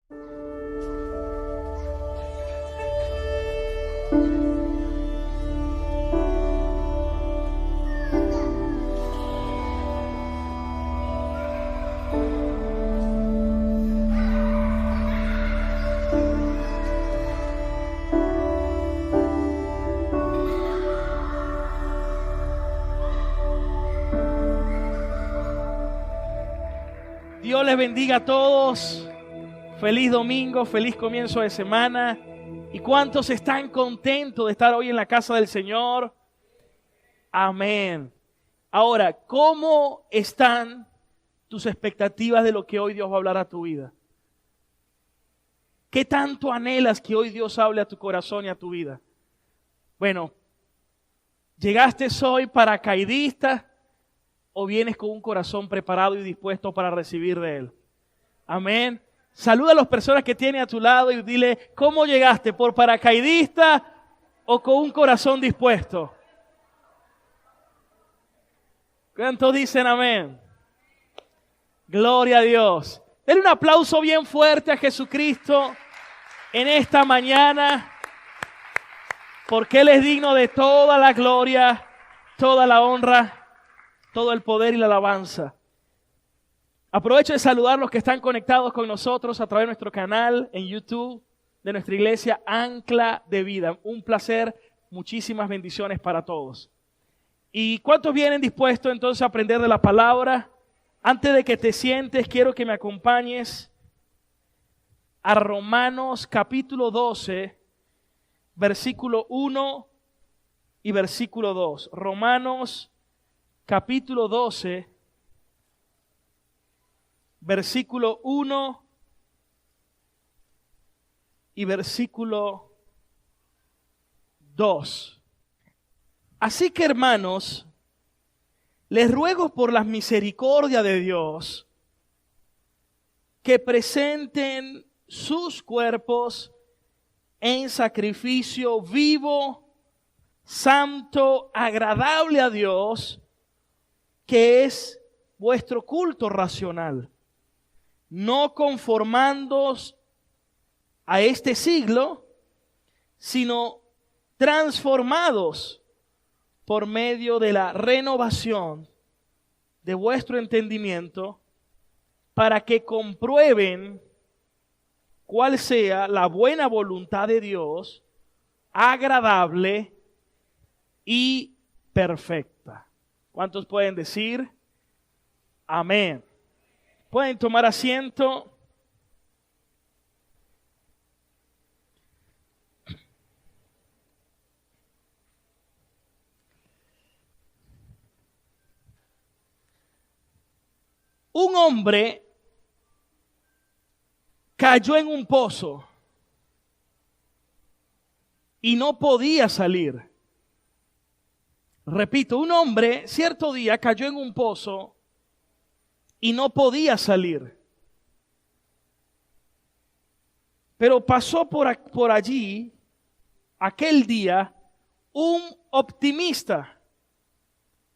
Dios les bendiga a todos. Feliz domingo, feliz comienzo de semana. ¿Y cuántos están contentos de estar hoy en la casa del Señor? Amén. Ahora, ¿cómo están tus expectativas de lo que hoy Dios va a hablar a tu vida? ¿Qué tanto anhelas que hoy Dios hable a tu corazón y a tu vida? Bueno, ¿llegaste hoy paracaidista o vienes con un corazón preparado y dispuesto para recibir de Él? Amén. Saluda a las personas que tienen a tu lado y dile, ¿cómo llegaste? ¿Por paracaidista o con un corazón dispuesto? ¿Cuántos dicen amén? Gloria a Dios. Denle un aplauso bien fuerte a Jesucristo en esta mañana, porque Él es digno de toda la gloria, toda la honra, todo el poder y la alabanza. Aprovecho de saludar a los que están conectados con nosotros a través de nuestro canal en YouTube de nuestra iglesia Ancla de Vida. Un placer, muchísimas bendiciones para todos. ¿Y cuántos vienen dispuestos entonces a aprender de la palabra? Antes de que te sientes, quiero que me acompañes a Romanos capítulo 12, versículo 1 y versículo 2. Romanos capítulo 12, versículo 1 y versículo 2. Así que, hermanos, les ruego por las misericordias de Dios que presenten sus cuerpos en sacrificio vivo, santo, agradable a Dios, que es vuestro culto racional. No conformándoos a este siglo, sino transformados por medio de la renovación de vuestro entendimiento, para que comprueben cuál sea la buena voluntad de Dios, agradable y perfecta. ¿Cuántos pueden decir amén? Pueden tomar asiento. Un hombre cayó en un pozo y no podía salir. Repito, un hombre cierto día cayó en un pozo y no podía salir. Pero pasó por allí, aquel día, un optimista.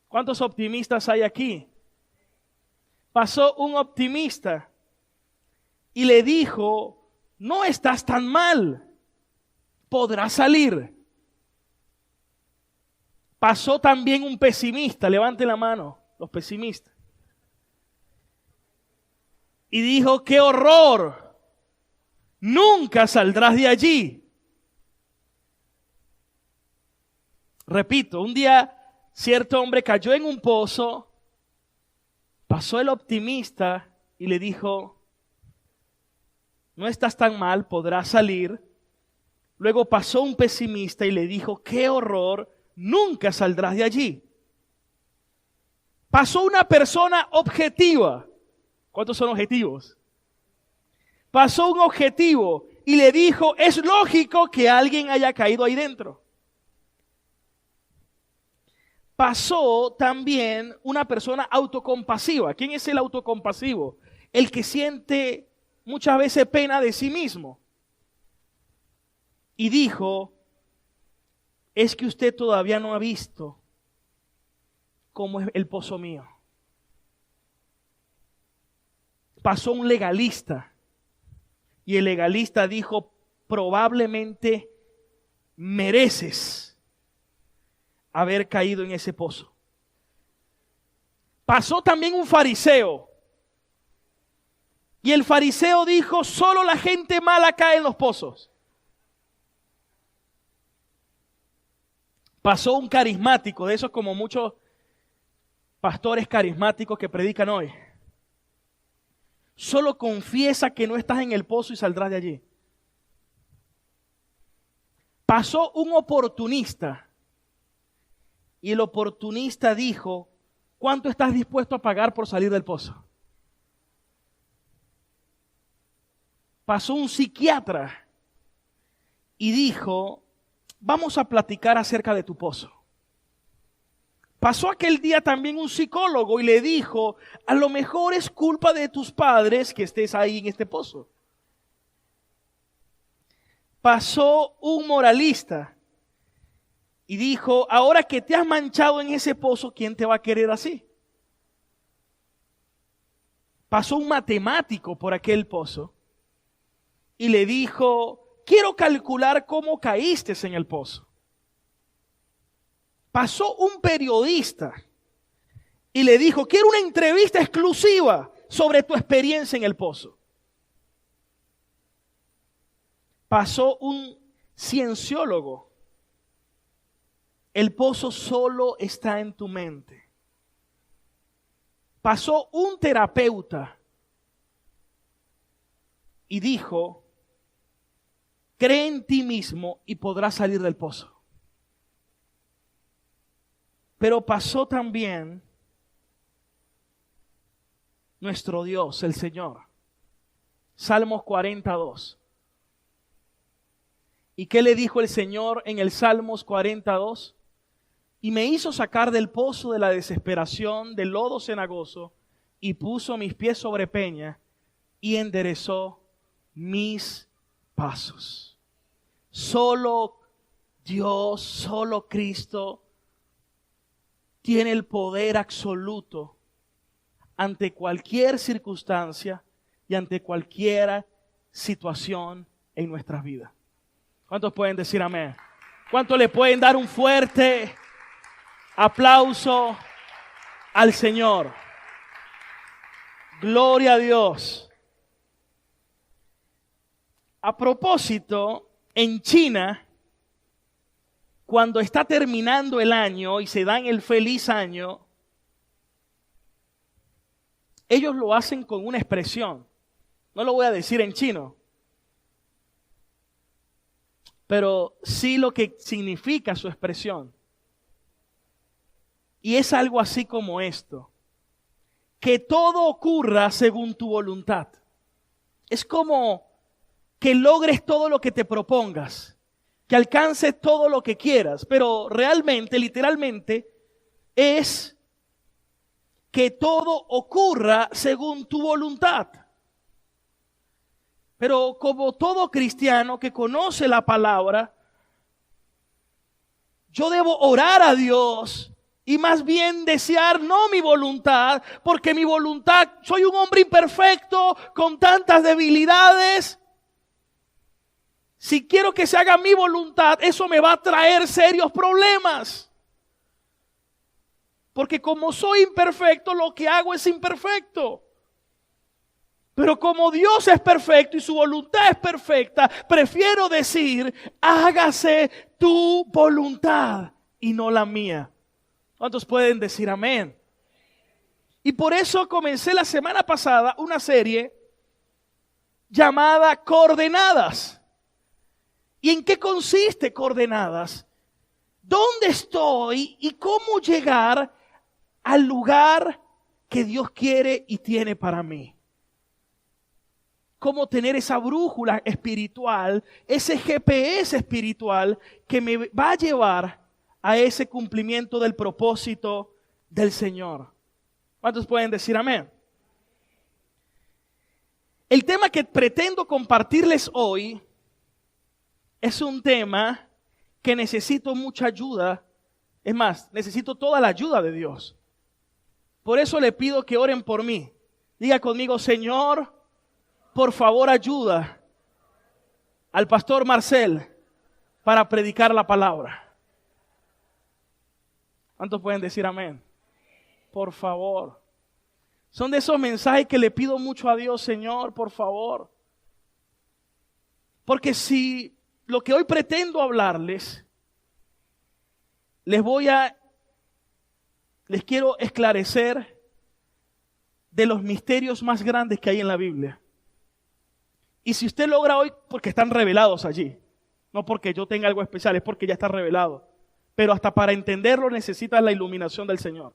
¿Cuántos optimistas hay aquí? Pasó un optimista y le dijo, no estás tan mal, podrás salir. Pasó también un pesimista, levanten la mano, los pesimistas. Y dijo, ¡qué horror! Nunca saldrás de allí. Repito, un día cierto hombre cayó en un pozo, pasó el optimista y le dijo, no estás tan mal, podrás salir. Luego pasó un pesimista y le dijo, ¡qué horror! Nunca saldrás de allí. Pasó una persona objetiva. ¿Cuántos son objetivos? Pasó un objetivo y le dijo, es lógico que alguien haya caído ahí dentro. Pasó también una persona autocompasiva. ¿Quién es el autocompasivo? El que siente muchas veces pena de sí mismo. Y dijo, es que usted todavía no ha visto cómo es el pozo mío. Pasó un legalista Y el legalista dijo, probablemente mereces haber caído en ese pozo. Pasó también un fariseo. Y el fariseo dijo, solo la gente mala cae en los pozos. Pasó un carismático, de esos como muchos pastores carismáticos que predican hoy. Solo confiesa que no estás en el pozo y saldrás de allí. Pasó un oportunista. Y el oportunista dijo, ¿cuánto estás dispuesto a pagar por salir del pozo? Pasó un psiquiatra y dijo, vamos a platicar acerca de tu pozo. Pasó aquel día también un psicólogo y le dijo, a lo mejor es culpa de tus padres que estés ahí en este pozo. Pasó un moralista y dijo, ahora que te has manchado en ese pozo, ¿quién te va a querer así? Pasó un matemático por aquel pozo y le dijo, quiero calcular cómo caíste en el pozo. Pasó un periodista y le dijo, quiero una entrevista exclusiva sobre tu experiencia en el pozo. Pasó un cienciólogo. El pozo solo está en tu mente. Pasó un terapeuta y dijo, cree en ti mismo y podrás salir del pozo. Pero pasó también nuestro Dios, el Señor. Salmos 42. ¿Y qué le dijo el Señor en el Salmos 42? Y me hizo sacar del pozo de la desesperación, del lodo cenagoso, y puso mis pies sobre peña, y enderezó mis pasos. Solo Dios, solo Cristo tiene el poder absoluto ante cualquier circunstancia y ante cualquier situación en nuestras vidas. ¿Cuántos pueden decir amén? ¿Cuántos le pueden dar un fuerte aplauso al Señor? Gloria a Dios. A propósito, en China, cuando está terminando el año y se dan el feliz año, ellos lo hacen con una expresión. No lo voy a decir en chino, pero sí lo que significa su expresión. Y es algo así como esto: que todo ocurra según tu voluntad. Es como que logres todo lo que te propongas, que alcances todo lo que quieras, pero realmente, literalmente, es que todo ocurra según tu voluntad. Pero como todo cristiano que conoce la palabra, yo debo orar a Dios y más bien desear no mi voluntad, porque mi voluntad, soy un hombre imperfecto con tantas debilidades. Si quiero que se haga mi voluntad, eso me va a traer serios problemas. Porque como soy imperfecto, lo que hago es imperfecto. Pero como Dios es perfecto y su voluntad es perfecta, prefiero decir, hágase tu voluntad y no la mía. ¿Cuántos pueden decir amén? Y por eso comencé la semana pasada una serie llamada Coordenadas. ¿Y en qué consiste Coordenadas? ¿Dónde estoy y cómo llegar al lugar que Dios quiere y tiene para mí? Cómo tener esa brújula espiritual, ese GPS espiritual que me va a llevar a ese cumplimiento del propósito del Señor. ¿Cuántos pueden decir amén? El tema que pretendo compartirles hoy es un tema que necesito mucha ayuda. Es más, necesito toda la ayuda de Dios. Por eso le pido que oren por mí. Diga conmigo, Señor, por favor ayuda al pastor Marcel para predicar la palabra. ¿Cuántos pueden decir amén? Por favor. Son de esos mensajes que le pido mucho a Dios, Señor, por favor. Porque si lo que hoy pretendo hablarles, les quiero esclarecer de los misterios más grandes que hay en la Biblia. Y si usted logra hoy, porque están revelados allí, no porque yo tenga algo especial, es porque ya está revelado. Pero hasta para entenderlo necesitas la iluminación del Señor.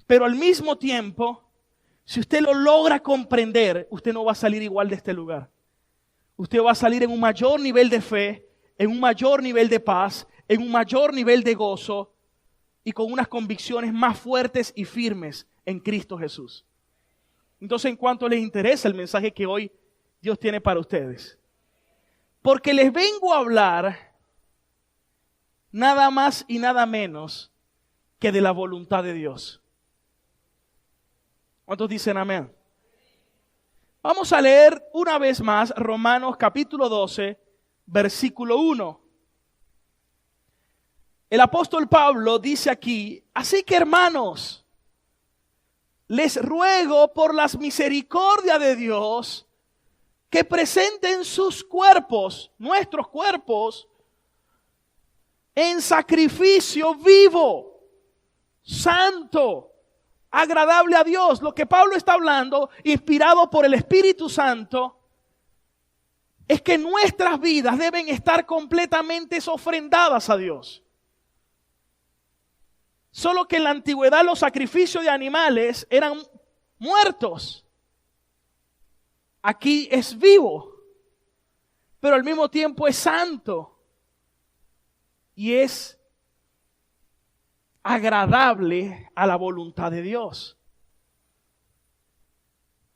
Pero al mismo tiempo, si usted lo logra comprender, usted no va a salir igual de este lugar. Usted va a salir en un mayor nivel de fe, en un mayor nivel de paz, en un mayor nivel de gozo y con unas convicciones más fuertes y firmes en Cristo Jesús. Entonces, ¿en cuánto les interesa el mensaje que hoy Dios tiene para ustedes? Porque les vengo a hablar nada más y nada menos que de la voluntad de Dios. ¿Cuántos dicen amén? Vamos a leer una vez más Romanos capítulo 12, versículo 1. El apóstol Pablo dice aquí: así que, hermanos, les ruego por las misericordias de Dios que presenten sus cuerpos, nuestros cuerpos, en sacrificio vivo, santo, agradable a Dios. Lo que Pablo está hablando, inspirado por el Espíritu Santo, es que nuestras vidas deben estar completamente ofrendadas a Dios. Solo que en la antigüedad los sacrificios de animales eran muertos. Aquí es vivo, pero al mismo tiempo es santo y es agradable a la voluntad de Dios.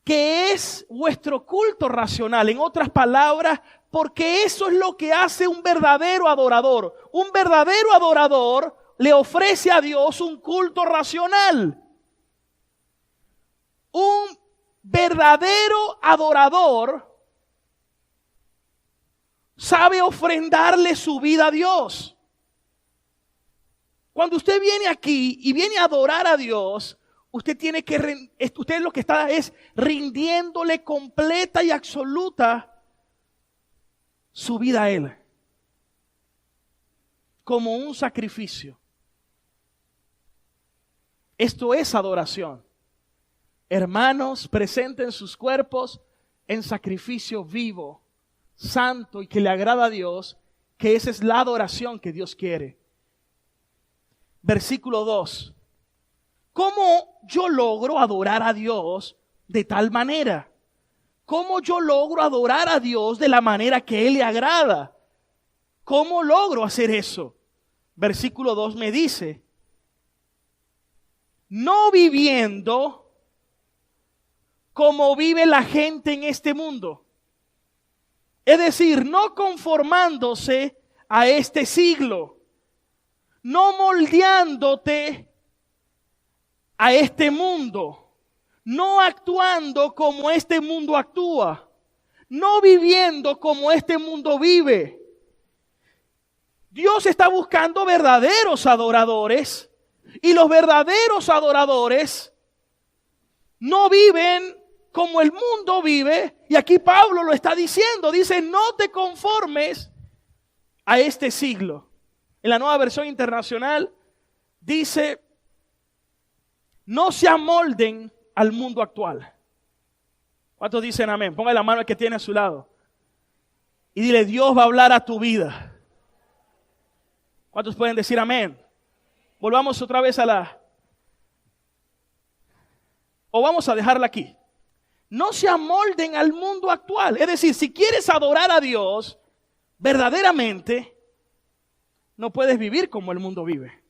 Que es vuestro culto racional, en otras palabras, porque eso es lo que hace un verdadero adorador. Un verdadero adorador le ofrece a Dios un culto racional. Un verdadero adorador sabe ofrendarle su vida a Dios. Cuando usted viene aquí y viene a adorar a Dios, usted lo que está es rindiéndole completa y absoluta su vida a Él, como un sacrificio. Esto es adoración. Hermanos, presenten sus cuerpos en sacrificio vivo, santo y que le agrada a Dios, que esa es la adoración que Dios quiere. Versículo 2. ¿Cómo yo logro adorar a Dios de tal manera? ¿Cómo yo logro adorar a Dios de la manera que Él le agrada? ¿Cómo logro hacer eso? Versículo 2 me dice: no viviendo como vive la gente en este mundo. Es decir, no conformándose a este siglo, no moldeándote a este mundo, no actuando como este mundo actúa, no viviendo como este mundo vive. Dios está buscando verdaderos adoradores, y los verdaderos adoradores no viven como el mundo vive. Y aquí Pablo lo está diciendo, dice: no te conformes a este siglo. En la Nueva Versión Internacional dice: no se amolden al mundo actual. ¿Cuántos dicen amén? Ponga la mano al que tiene a su lado y dile: Dios va a hablar a tu vida. ¿Cuántos pueden decir amén? Volvamos otra vez o vamos a dejarla aquí. No se amolden al mundo actual. Es decir, si quieres adorar a Dios verdaderamente, no puedes vivir como el mundo vive.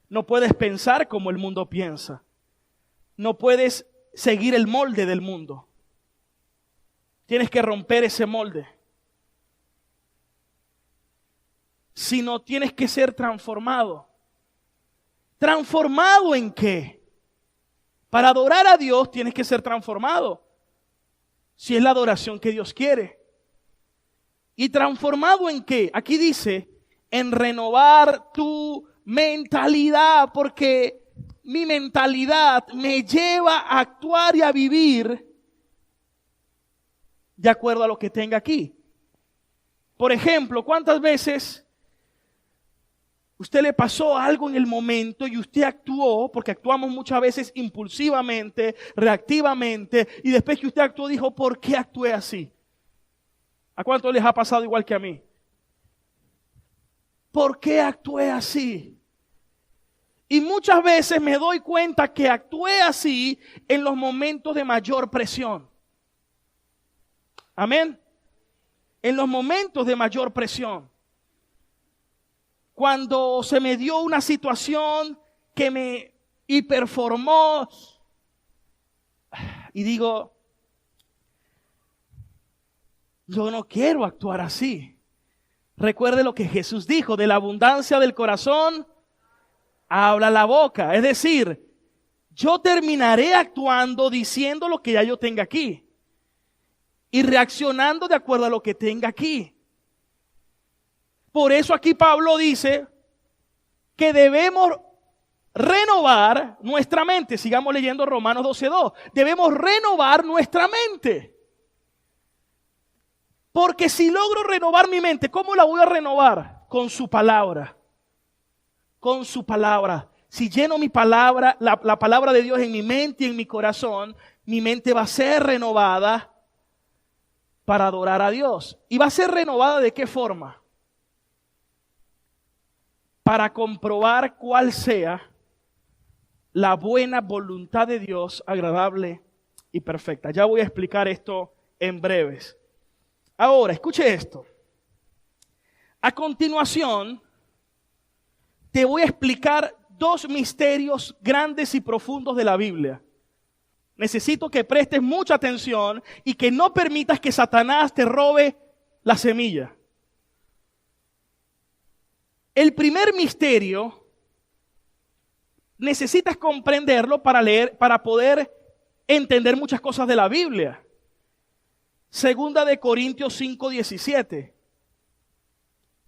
No puedes pensar como el mundo piensa. No puedes seguir el molde del mundo. Tienes que romper ese molde. Sino tienes que ser transformado. ¿Transformado en qué? Para adorar a Dios tienes que ser transformado. Si es la adoración que Dios quiere. ¿Y transformado en qué? Aquí dice, en renovar tu mentalidad, porque mi mentalidad me lleva a actuar y a vivir de acuerdo a lo que tenga aquí. Por ejemplo, ¿cuántas veces usted le pasó algo en el momento y usted actuó? Porque actuamos muchas veces impulsivamente, reactivamente, y después que usted actuó dijo, ¿por qué actué así? ¿A cuántos les ha pasado igual que a mí? ¿Por qué actué así? Y muchas veces me doy cuenta que actué así en los momentos de mayor presión. Amén. En los momentos de mayor presión. Cuando se me dio una situación que me hiperformó y digo, yo no quiero actuar así. Recuerde lo que Jesús dijo, de la abundancia del corazón habla la boca. Es decir, yo terminaré actuando diciendo lo que ya yo tenga aquí y reaccionando de acuerdo a lo que tenga aquí. Por eso aquí Pablo dice que debemos renovar nuestra mente. Sigamos leyendo Romanos 12:2. Debemos renovar nuestra mente. Porque si logro renovar mi mente, ¿cómo la voy a renovar? Con su palabra. Con su palabra. Si lleno mi palabra, la palabra de Dios en mi mente y en mi corazón, mi mente va a ser renovada para adorar a Dios. ¿Y va a ser renovada de qué forma? Para comprobar cuál sea la buena voluntad de Dios, agradable y perfecta. Ya voy a explicar esto en breves. Ahora, escuche esto. A continuación, te voy a explicar dos misterios grandes y profundos de la Biblia. Necesito que prestes mucha atención y que no permitas que Satanás te robe la semilla. El primer misterio necesitas comprenderlo para poder entender muchas cosas de la Biblia. Segunda de Corintios 5:17.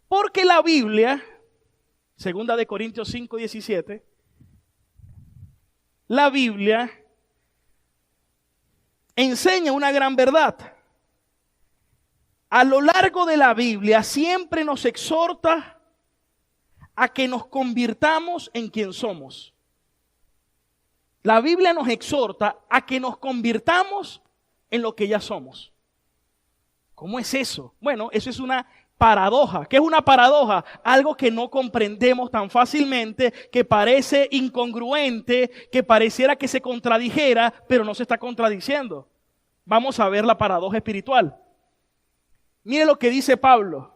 Porque la Biblia, segunda de Corintios 5:17, la Biblia enseña una gran verdad. A lo largo de la Biblia siempre nos exhorta a que nos convirtamos en quien somos. La Biblia nos exhorta a que nos convirtamos en lo que ya somos. ¿Cómo es eso? Bueno, eso es una paradoja. ¿Qué es una paradoja? Algo que no comprendemos tan fácilmente, que parece incongruente, que pareciera que se contradijera, pero no se está contradiciendo. Vamos a ver la paradoja espiritual. Mire lo que dice Pablo.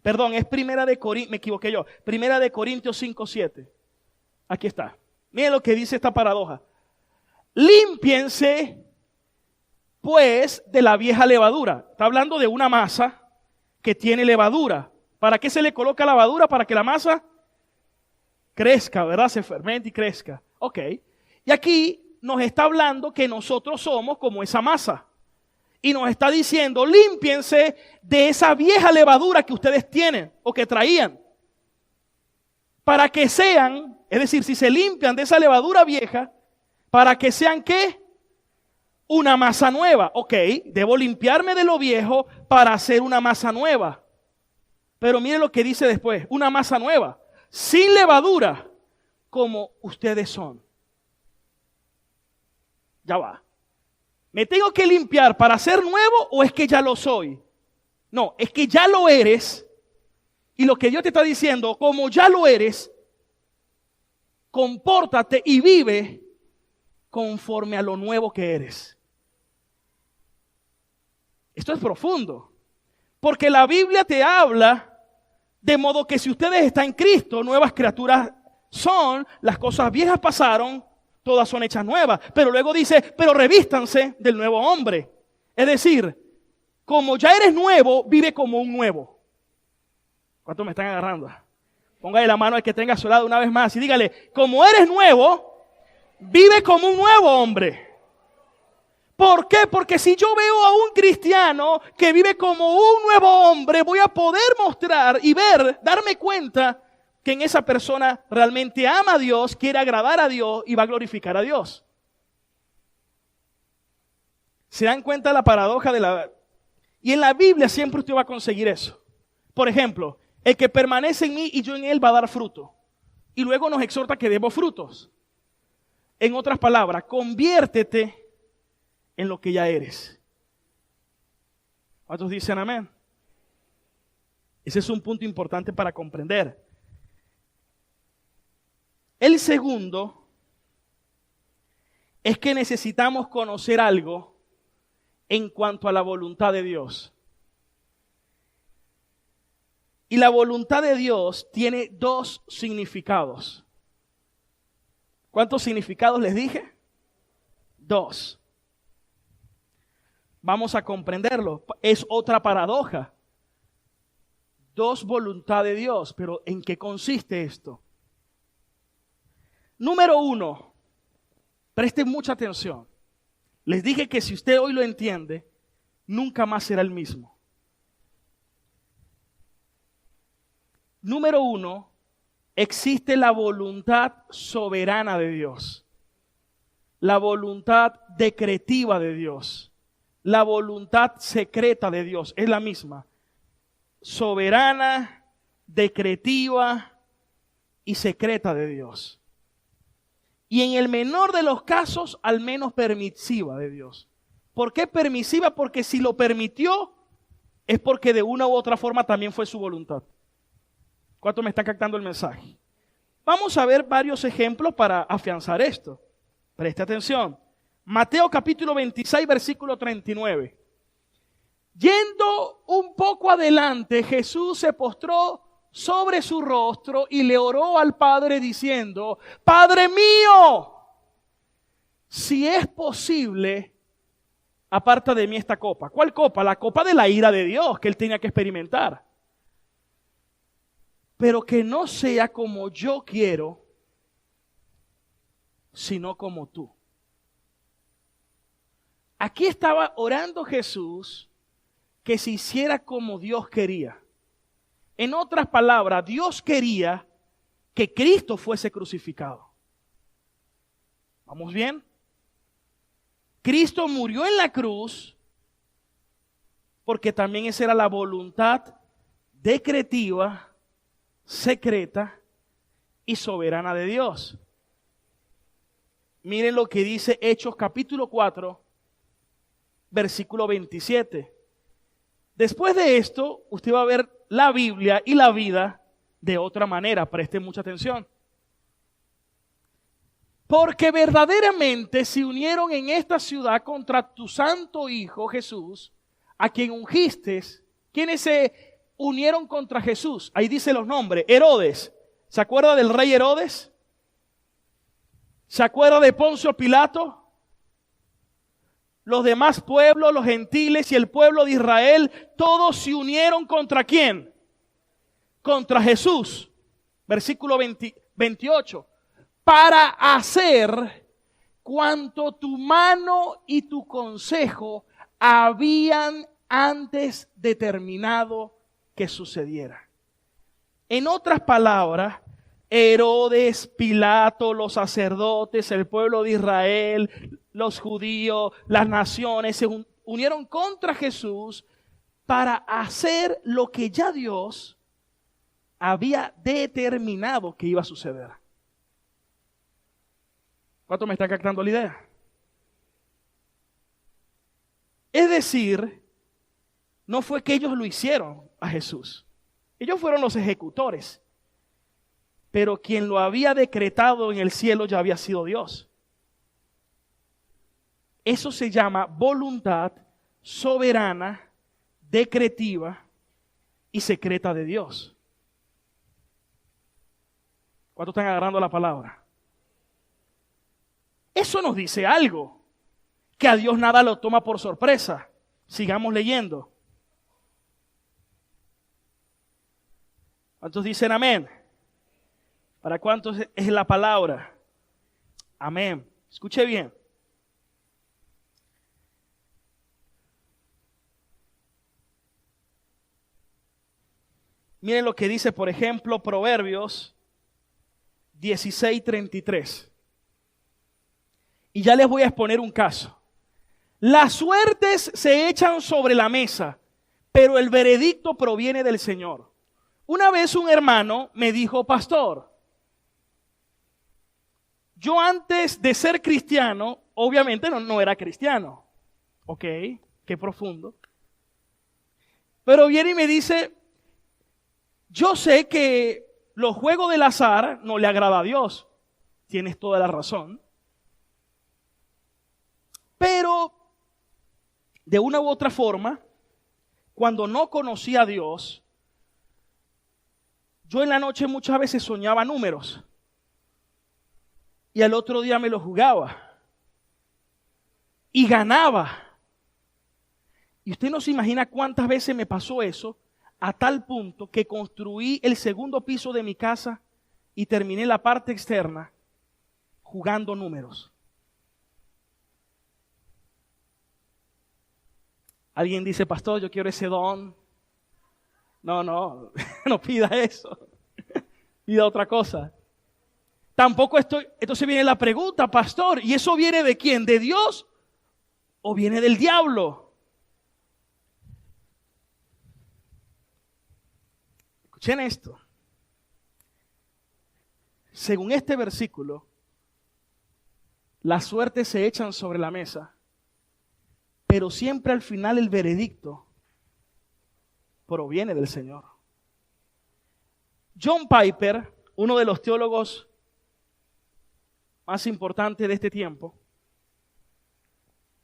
Perdón, es Primera de Corintios, me equivoqué yo. Primera de Corintios 5:7. Aquí está. Mire lo que dice esta paradoja. Límpiense, pues, de la vieja levadura. Está hablando de una masa que tiene levadura. ¿Para qué se le coloca levadura? Para que la masa crezca, ¿verdad? Se fermente y crezca. Ok. Y aquí nos está hablando que nosotros somos como esa masa. Y nos está diciendo, límpiense de esa vieja levadura que ustedes tienen o que traían. Para que sean, es decir, si se limpian de esa levadura vieja, para que sean ¿qué? Una masa nueva. Ok, debo limpiarme de lo viejo para hacer una masa nueva. Pero mire lo que dice después, una masa nueva, sin levadura, como ustedes son. Ya va. ¿Me tengo que limpiar para ser nuevo o es que ya lo soy? No, es que ya lo eres. Y lo que Dios te está diciendo, como ya lo eres, compórtate y vive conforme a lo nuevo que eres. Esto es profundo. Porque la Biblia te habla de modo que si ustedes están en Cristo, nuevas criaturas son, las cosas viejas pasaron, todas son hechas nuevas. Pero luego dice, pero revístanse del nuevo hombre. Es decir, como ya eres nuevo, vive como un nuevo. ¿Cuántos me están agarrando? Póngale la mano al que tenga a su lado una vez más y dígale, como eres nuevo, vive como un nuevo hombre. ¿Por qué? Porque si yo veo a un cristiano que vive como un nuevo hombre, voy a poder mostrar y ver, darme cuenta que en esa persona realmente ama a Dios, quiere agradar a Dios y va a glorificar a Dios. ¿Se dan cuenta de la paradoja de la... Y en la Biblia siempre usted va a conseguir eso. Por ejemplo, el que permanece en mí y yo en él va a dar fruto. Y luego nos exhorta que demos frutos. En otras palabras, conviértete en lo que ya eres. ¿Cuántos dicen amén? Ese es un punto importante para comprender. El segundo es que necesitamos conocer algo en cuanto a la voluntad de Dios. Y la voluntad de Dios tiene dos significados. ¿Cuántos significados les dije? Dos. Vamos a comprenderlo. Es otra paradoja. Dos voluntades de Dios. Pero ¿en qué consiste esto? Número uno. Presten mucha atención. Les dije que si usted hoy lo entiende, nunca más será el mismo. Número uno, existe la voluntad soberana de Dios, la voluntad decretiva de Dios, la voluntad secreta de Dios, es la misma. Soberana, decretiva y secreta de Dios. Y en el menor de los casos, al menos permisiva de Dios. ¿Por qué permisiva? Porque si lo permitió, es porque de una u otra forma también fue su voluntad. ¿Cuánto me está captando el mensaje? Vamos a ver varios ejemplos para afianzar esto. Preste atención. Mateo capítulo 26, versículo 39. Yendo un poco adelante, Jesús se postró sobre su rostro y le oró al Padre diciendo: Padre mío, si es posible, aparta de mí esta copa. ¿Cuál copa? La copa de la ira de Dios que él tenía que experimentar. Pero que no sea como yo quiero, sino como tú. Aquí estaba orando Jesús que se hiciera como Dios quería. En otras palabras, Dios quería que Cristo fuese crucificado. ¿Vamos bien? Cristo murió en la cruz porque también esa era la voluntad decretiva, secreta y soberana de Dios. Miren lo que dice Hechos capítulo 4, versículo 27. Después de esto, usted va a ver la Biblia y la vida de otra manera. Presten mucha atención. Porque verdaderamente se unieron en esta ciudad contra tu santo Hijo Jesús, a quien ungiste. ¿Quiénes se unieron contra Jesús? Ahí dice los nombres. Herodes. ¿Se acuerda del rey Herodes? ¿Se acuerda de Poncio Pilato? Los demás pueblos, los gentiles y el pueblo de Israel, todos se unieron ¿contra quién? Contra Jesús. Versículo 28. Para hacer cuanto tu mano y tu consejo habían antes determinado que sucediera. En otras palabras, Herodes, Pilato, los sacerdotes, el pueblo de Israel, los judíos, las naciones se unieron contra Jesús para hacer lo que ya Dios había determinado que iba a suceder. ¿Cuánto me está captando la idea? Es decir, no fue que ellos lo hicieron a Jesús. Ellos fueron los ejecutores. Pero quien lo había decretado en el cielo ya había sido Dios. Eso se llama voluntad soberana, decretiva y secreta de Dios. ¿Cuántos están agarrando la palabra? Eso nos dice algo, que a Dios nada lo toma por sorpresa. Sigamos leyendo. ¿Cuántos dicen amén? ¿Para cuántos es la palabra? Amén. Escuche bien. Miren lo que dice, por ejemplo, Proverbios 16:33. Y ya les voy a exponer un caso. Las suertes se echan sobre la mesa, pero el veredicto proviene del Señor. Una vez un hermano me dijo: pastor, yo antes de ser cristiano, obviamente no era cristiano. Ok, qué profundo. Pero viene y me dice: yo sé que los juegos del azar no le agrada a Dios. Tienes toda la razón. Pero de una u otra forma, cuando no conocía a Dios, yo en la noche muchas veces soñaba números y al otro día me los jugaba y ganaba. Y usted no se imagina cuántas veces me pasó eso, a tal punto que construí el segundo piso de mi casa y terminé la parte externa jugando números. Alguien dice: pastor, yo quiero ese don. No, no pida eso. Pida otra cosa. Tampoco estoy. Entonces viene la pregunta: pastor, ¿y eso viene de quién? ¿De Dios o viene del diablo? Escuchen esto. Según este versículo, las suertes se echan sobre la mesa, pero siempre al final el veredicto proviene del Señor. John Piper, uno de los teólogos más importantes de este tiempo,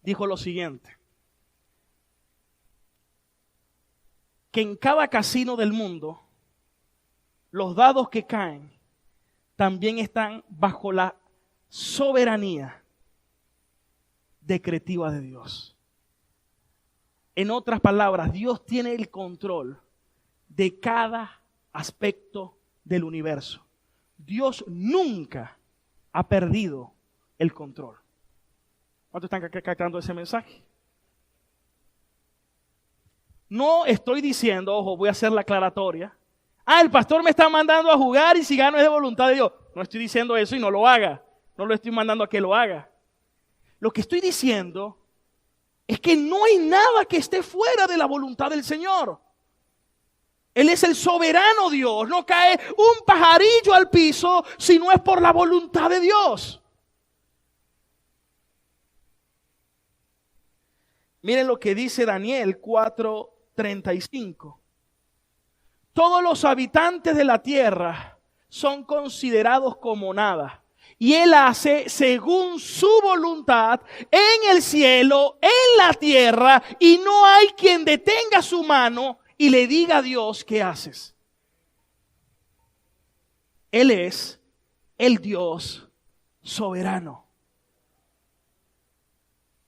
dijo lo siguiente: que en cada casino del mundo, los dados que caen también están bajo la soberanía decretiva de Dios. En otras palabras, Dios tiene el control de cada aspecto del universo. Dios nunca ha perdido el control. ¿Cuántos están captando ese mensaje? No estoy diciendo, ojo, voy a hacer la aclaratoria: el pastor me está mandando a jugar y si gano es de voluntad de Dios. No estoy diciendo eso y no lo haga. No lo estoy mandando a que lo haga. Lo que estoy diciendo es que no hay nada que esté fuera de la voluntad del Señor. Él es el soberano Dios. No cae un pajarillo al piso si no es por la voluntad de Dios. Miren lo que dice Daniel 4:35. Todos los habitantes de la tierra son considerados como nada, y Él hace según su voluntad en el cielo, en la tierra, y no hay quien detenga su mano y le diga a Dios: ¿qué haces? Él es el Dios soberano.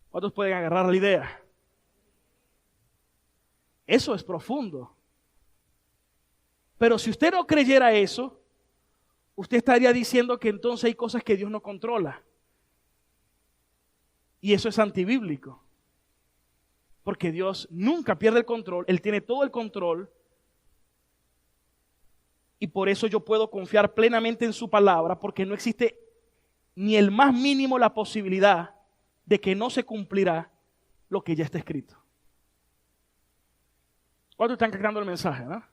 ¿Cuántos pueden agarrar la idea? Eso es profundo. Pero si usted no creyera eso, usted estaría diciendo que entonces hay cosas que Dios no controla. Y eso es antibíblico. Porque Dios nunca pierde el control. Él tiene todo el control. Y por eso yo puedo confiar plenamente en su palabra, porque no existe ni el más mínimo la posibilidad de que no se cumplirá lo que ya está escrito. ¿Cuántos están captando el mensaje, no?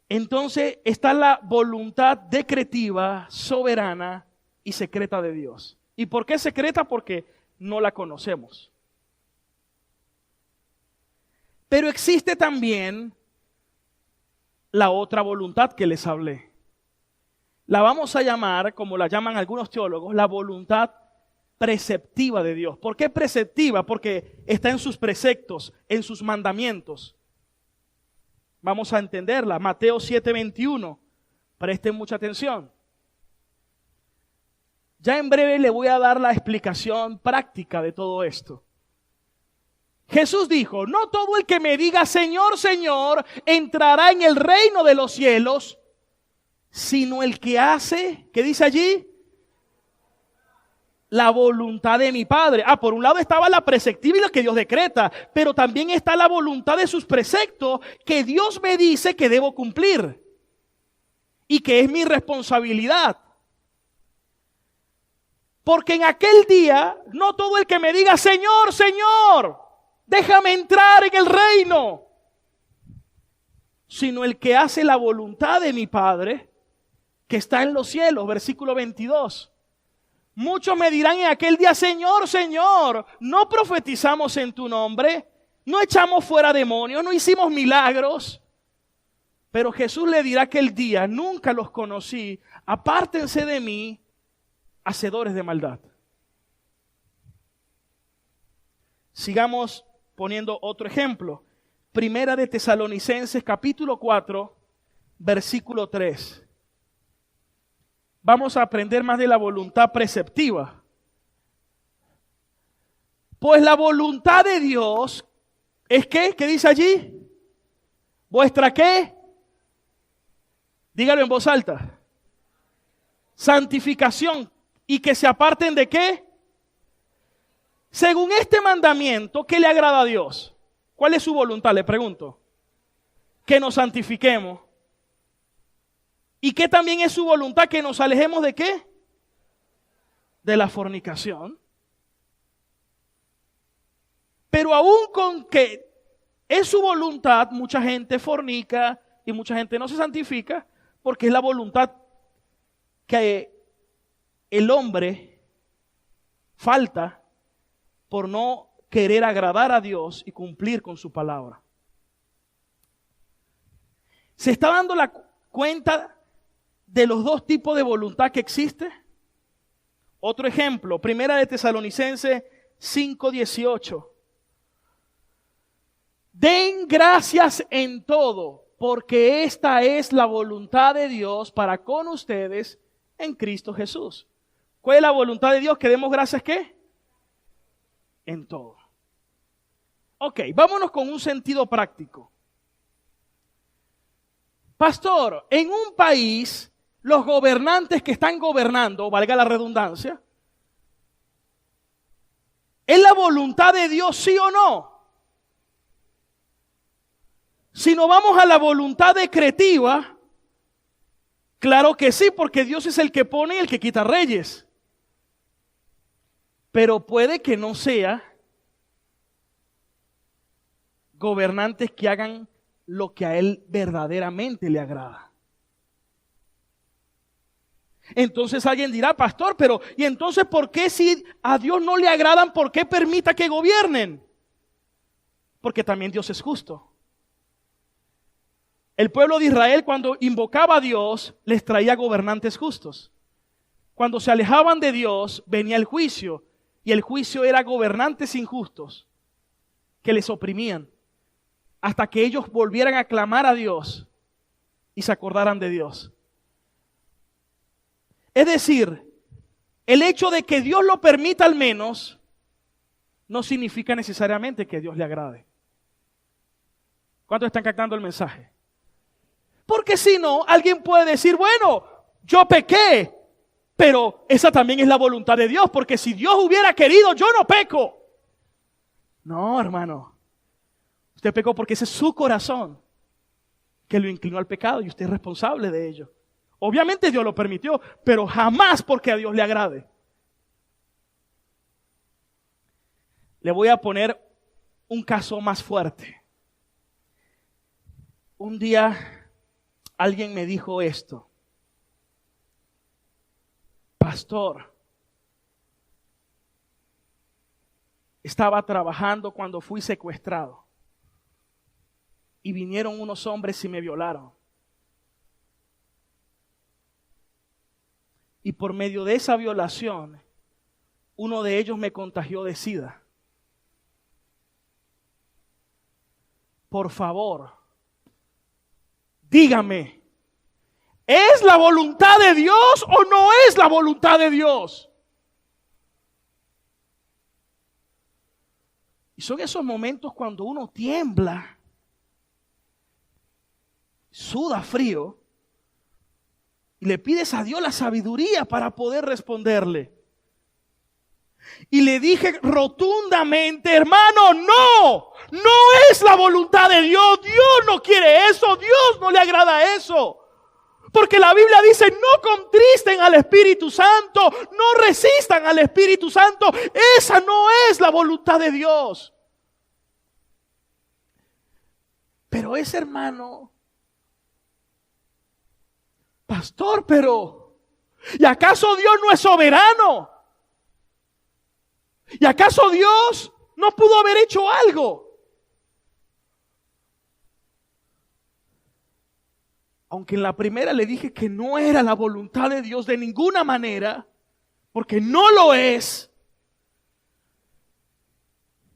Entonces está la voluntad decretiva, soberana y secreta de Dios. ¿Y por qué secreta? Porque no la conocemos. Pero existe también la otra voluntad que les hablé. La vamos a llamar, como la llaman algunos teólogos, la voluntad preceptiva de Dios. ¿Por qué preceptiva? Porque está en sus preceptos, en sus mandamientos. Vamos a entenderla. Mateo 7:21. Presten mucha atención. Ya en breve le voy a dar la explicación práctica de todo esto. Jesús dijo: no todo el que me diga Señor, Señor, entrará en el reino de los cielos, sino el que hace, ¿qué dice allí? la voluntad de mi Padre. Por un lado estaba la preceptiva y lo que Dios decreta, pero también está la voluntad de sus preceptos que Dios me dice que debo cumplir y que es mi responsabilidad. Porque en aquel día, no todo el que me diga, Señor, Señor, déjame entrar en el reino, sino el que hace la voluntad de mi Padre que está en los cielos. Versículo 22. Muchos me dirán en aquel día, Señor, Señor, ¿no profetizamos en tu nombre? ¿No echamos fuera demonios? ¿No hicimos milagros? Pero Jesús le dirá aquel día, nunca los conocí, apártense de mí, hacedores de maldad. Sigamos poniendo otro ejemplo. Primera de Tesalonicenses, capítulo 4, versículo 3. Vamos a aprender más de la voluntad preceptiva. Pues la voluntad de Dios es ¿qué? ¿Qué dice allí? ¿Vuestra qué? Dígalo en voz alta. Santificación. ¿Y que se aparten de qué? Según este mandamiento, ¿qué le agrada a Dios? ¿Cuál es su voluntad? Le pregunto. Que nos santifiquemos. ¿Y qué también es su voluntad? Que nos alejemos de qué? De la fornicación. Pero aún con que es su voluntad, mucha gente fornica y mucha gente no se santifica, porque es la voluntad que el hombre falta por no querer agradar a Dios y cumplir con su palabra. ¿Se está dando la cuenta de los dos tipos de voluntad que existe? Otro ejemplo, Primera de Tesalonicenses 5:18. Den gracias en todo, porque esta es la voluntad de Dios para con ustedes en Cristo Jesús. ¿Cuál es la voluntad de Dios? Que demos gracias, ¿qué? En todo. Ok, vámonos con un sentido práctico. Pastor, en un país, los gobernantes que están gobernando, valga la redundancia, ¿es la voluntad de Dios, sí o no? Si no vamos a la voluntad decretiva, claro que sí, porque Dios es el que pone y el que quita reyes. Pero puede que no sea gobernantes que hagan lo que a Él verdaderamente le agrada. Entonces alguien dirá, pastor, pero ¿y entonces por qué si a Dios no le agradan, por qué permita que gobiernen? Porque también Dios es justo. El pueblo de Israel, cuando invocaba a Dios, les traía gobernantes justos. Cuando se alejaban de Dios, venía el juicio, y el juicio era gobernantes injustos que les oprimían hasta que ellos volvieran a clamar a Dios y se acordaran de Dios. Es decir, el hecho de que Dios lo permita al menos no significa necesariamente que Dios le agrade. ¿Cuántos están captando el mensaje? Porque si no, alguien puede decir, bueno, yo pequé, pero esa también es la voluntad de Dios, porque si Dios hubiera querido, yo no peco. No, hermano. Usted pecó porque ese es su corazón que lo inclinó al pecado y usted es responsable de ello. Obviamente Dios lo permitió, pero jamás porque a Dios le agrade. Le voy a poner un caso más fuerte. Un día alguien me dijo esto. Pastor, estaba trabajando cuando fui secuestrado y vinieron unos hombres y me violaron. Y por medio de esa violación, uno de ellos me contagió de SIDA. Por favor, dígame, ¿es la voluntad de Dios o no es la voluntad de Dios? Y son esos momentos cuando uno tiembla, suda frío, y le pides a Dios la sabiduría para poder responderle. Y le dije rotundamente, hermano, no es la voluntad de Dios. Dios no quiere eso, Dios no le agrada eso. Porque la Biblia dice, no contristen al Espíritu Santo, no resistan al Espíritu Santo. Esa no es la voluntad de Dios. Pero ese hermano, pastor, ¿y acaso Dios no es soberano? ¿Y acaso Dios no pudo haber hecho algo? Aunque en la primera le dije que no era la voluntad de Dios de ninguna manera, porque no lo es,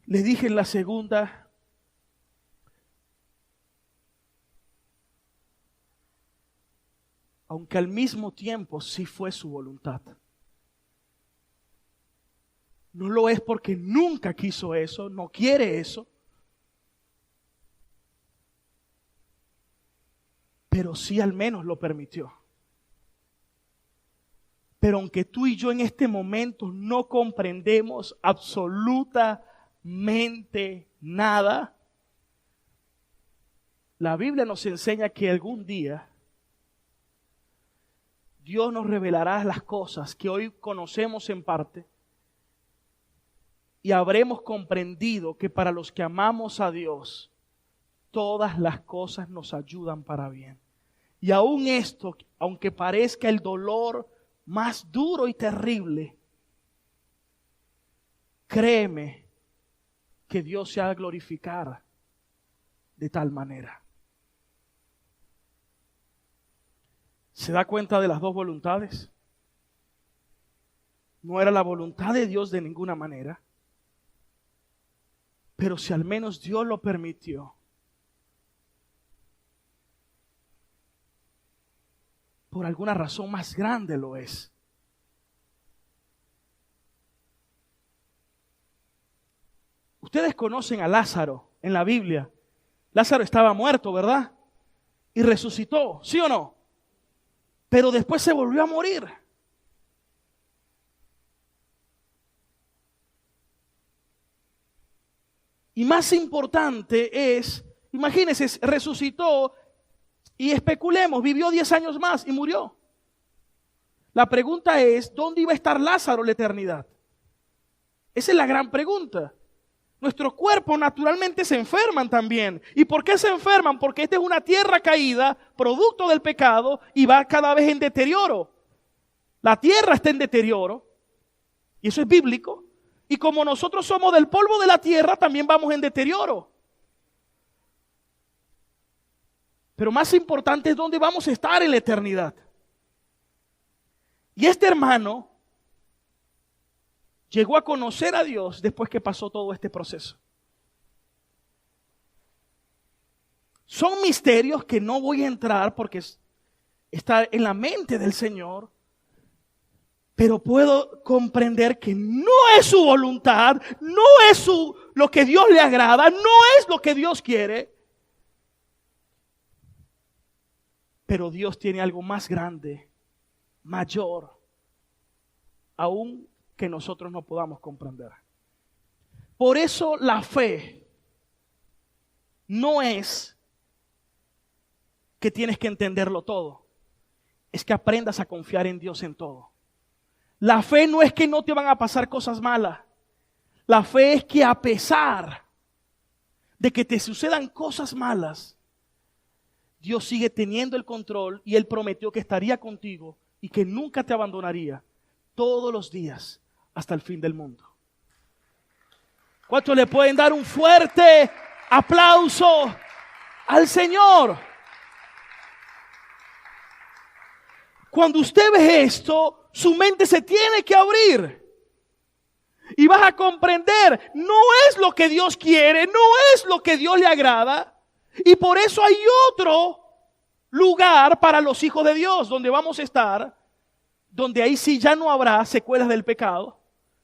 le dije en la segunda, aunque al mismo tiempo sí fue su voluntad. No lo es porque nunca quiso eso, no quiere eso. Pero sí al menos lo permitió. Pero aunque tú y yo en este momento no comprendemos absolutamente nada, la Biblia nos enseña que algún día Dios nos revelará las cosas que hoy conocemos en parte y habremos comprendido que para los que amamos a Dios, todas las cosas nos ayudan para bien. Y aún esto, aunque parezca el dolor más duro y terrible, créeme que Dios se ha de glorificar de tal manera. ¿Se da cuenta de las dos voluntades? No era la voluntad de Dios de ninguna manera, pero si al menos Dios lo permitió, por alguna razón más grande lo es. Ustedes conocen a Lázaro en la Biblia. Lázaro estaba muerto, ¿verdad? Y resucitó, ¿sí o no? Pero después se volvió a morir. Y más importante es, imagínense, resucitó y especulemos, vivió 10 años más y murió. La pregunta es, ¿dónde iba a estar Lázaro la eternidad? Esa es la gran pregunta. Nuestros cuerpos naturalmente se enferman también. ¿Y por qué se enferman? Porque esta es una tierra caída, producto del pecado, y va cada vez en deterioro. La tierra está en deterioro, y eso es bíblico. Y como nosotros somos del polvo de la tierra, también vamos en deterioro. Pero más importante es dónde vamos a estar en la eternidad. Y este hermano llegó a conocer a Dios después que pasó todo este proceso. Son misterios que no voy a entrar porque está en la mente del Señor, pero puedo comprender que no es su voluntad, no es lo que Dios le agrada, no es lo que Dios quiere. Pero Dios tiene algo más grande, mayor, aún que nosotros no podamos comprender. Por eso la fe no es que tienes que entenderlo todo, es que aprendas a confiar en Dios en todo. La fe no es que no te van a pasar cosas malas. La fe es que a pesar de que te sucedan cosas malas, Dios sigue teniendo el control y Él prometió que estaría contigo y que nunca te abandonaría todos los días hasta el fin del mundo. ¿Cuántos le pueden dar un fuerte aplauso al Señor? Cuando usted ve esto, su mente se tiene que abrir. Y vas a comprender, no es lo que Dios quiere, no es lo que Dios le agrada. Y por eso hay otro lugar para los hijos de Dios, donde vamos a estar, donde ahí sí ya no habrá secuelas del pecado,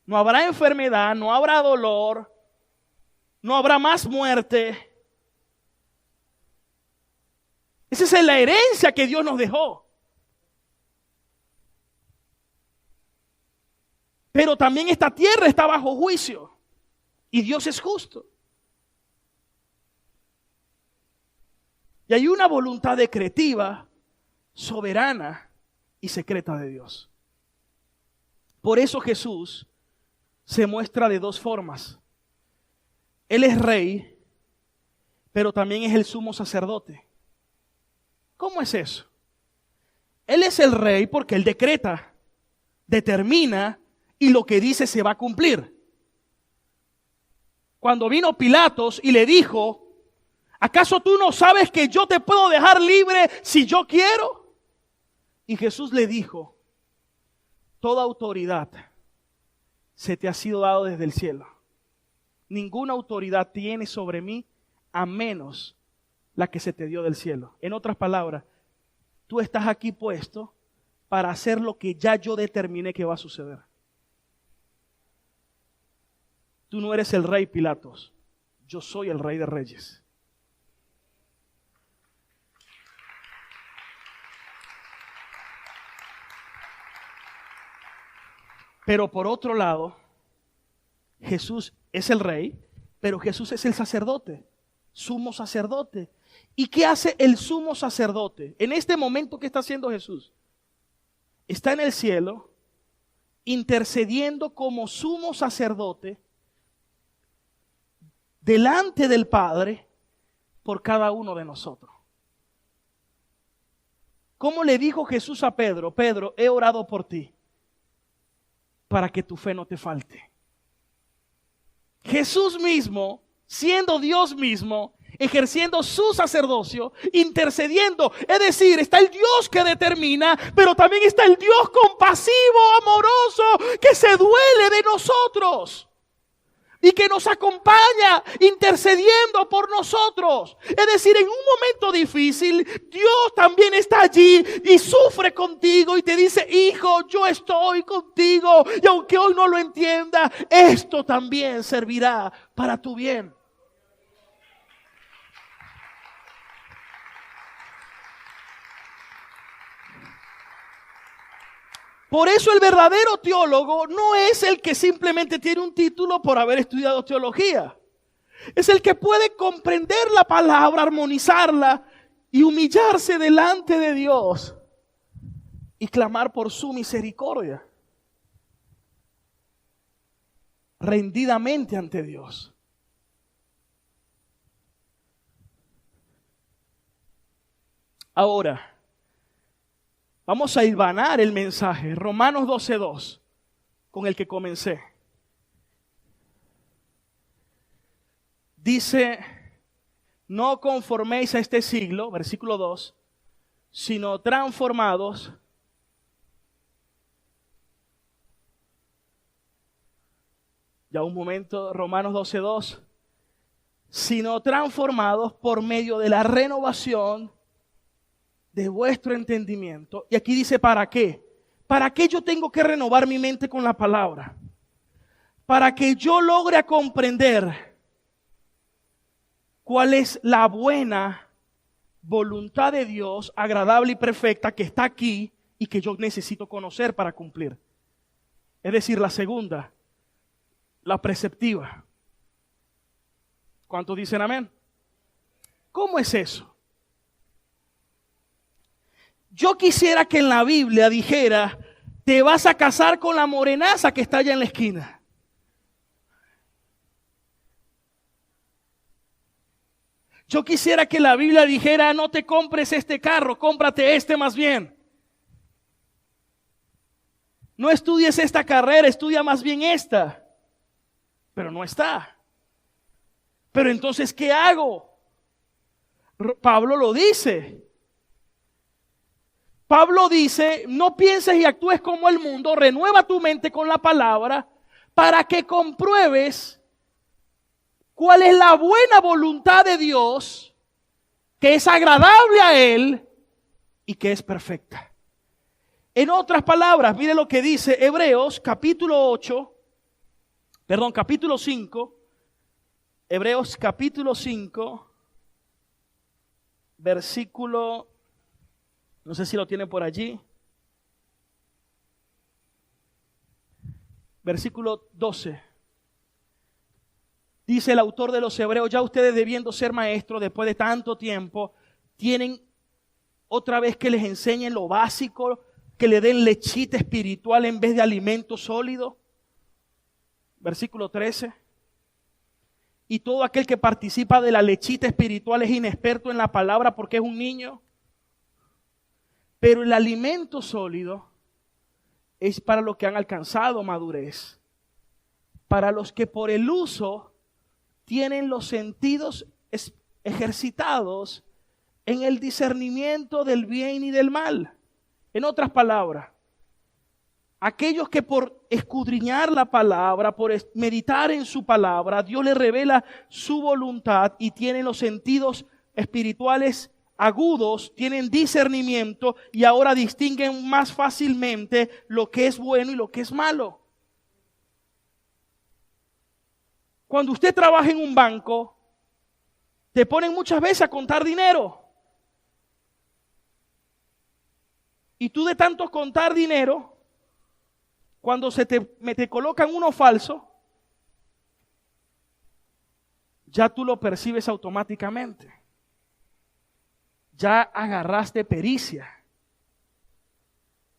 no habrá enfermedad, no habrá dolor, no habrá más muerte. Esa es la herencia que Dios nos dejó. Pero también esta tierra está bajo juicio. Y Dios es justo. Y hay una voluntad decretiva, soberana y secreta de Dios. Por eso Jesús se muestra de dos formas. Él es rey, pero también es el sumo sacerdote. ¿Cómo es eso? Él es el rey porque Él decreta, determina y lo que dice se va a cumplir. Cuando vino Pilatos y le dijo, ¿acaso tú no sabes que yo te puedo dejar libre si yo quiero? Y Jesús le dijo, toda autoridad se te ha sido dado desde el cielo. Ninguna autoridad tiene sobre mí a menos la que se te dio del cielo. En otras palabras, tú estás aquí puesto para hacer lo que ya yo determiné que va a suceder. Tú no eres el rey, Pilatos. Yo soy el rey de reyes. Pero por otro lado, Jesús es el rey, pero Jesús es el sacerdote, sumo sacerdote. ¿Y qué hace el sumo sacerdote? En este momento, ¿qué está haciendo Jesús? Está en el cielo, intercediendo como sumo sacerdote delante del Padre por cada uno de nosotros. ¿Cómo le dijo Jesús a Pedro? Pedro, he orado por ti para que tu fe no te falte. Jesús mismo, siendo Dios mismo, ejerciendo su sacerdocio, intercediendo. Es decir, está el Dios que determina, pero también está el Dios compasivo, amoroso, que se duele de nosotros y que nos acompaña intercediendo por nosotros. Es decir, en un momento difícil, Dios también está allí y sufre contigo y te dice, hijo, yo estoy contigo. Y aunque hoy no lo entienda, esto también servirá para tu bien. Por eso el verdadero teólogo no es el que simplemente tiene un título por haber estudiado teología. Es el que puede comprender la palabra, armonizarla y humillarse delante de Dios y clamar por su misericordia. Rendidamente ante Dios. Ahora, vamos a hilvanar el mensaje, Romanos 12:2, con el que comencé. Dice, no conforméis a este siglo, versículo 2, sino transformados ya un momento, Romanos 12:2, sino transformados por medio de la renovación de vuestro entendimiento. Y aquí dice, ¿para qué? ¿Para qué yo tengo que renovar mi mente con la palabra? Para que yo logre comprender cuál es la buena voluntad de Dios, agradable y perfecta, que está aquí y que yo necesito conocer para cumplir. Es decir, la segunda, la preceptiva. ¿Cuántos dicen amén? ¿Cómo es eso? Yo quisiera que en la Biblia dijera, te vas a casar con la morenaza que está allá en la esquina. Yo quisiera que la Biblia dijera, no te compres este carro, cómprate este más bien. No estudies esta carrera, estudia más bien esta. Pero no está. Pero entonces, ¿qué hago? Pablo lo dice. Pablo dice, no pienses y actúes como el mundo, renueva tu mente con la palabra para que compruebes cuál es la buena voluntad de Dios, que es agradable a Él y que es perfecta. En otras palabras, mire lo que dice Hebreos capítulo 5, Hebreos capítulo 5, versículo, no sé si lo tienen por allí. versículo 12. Dice el autor de los Hebreos: ya ustedes, debiendo ser maestros después de tanto tiempo, tienen otra vez que les enseñen lo básico, que le den lechita espiritual en vez de alimento sólido. Versículo 13. Y todo aquel que participa de la lechita espiritual es inexperto en la palabra porque es un niño. Pero el alimento sólido es para los que han alcanzado madurez, para los que por el uso tienen los sentidos ejercitados en el discernimiento del bien y del mal. En otras palabras, aquellos que por escudriñar la palabra, por meditar en su palabra, Dios les revela su voluntad y tienen los sentidos espirituales agudos, tienen discernimiento y ahora distinguen más fácilmente lo que es bueno y lo que es malo. Cuando usted trabaja en un banco, te ponen muchas veces a contar dinero. Y tú, de tanto contar dinero, cuando te colocan uno falso, ya tú lo percibes automáticamente. Ya agarraste pericia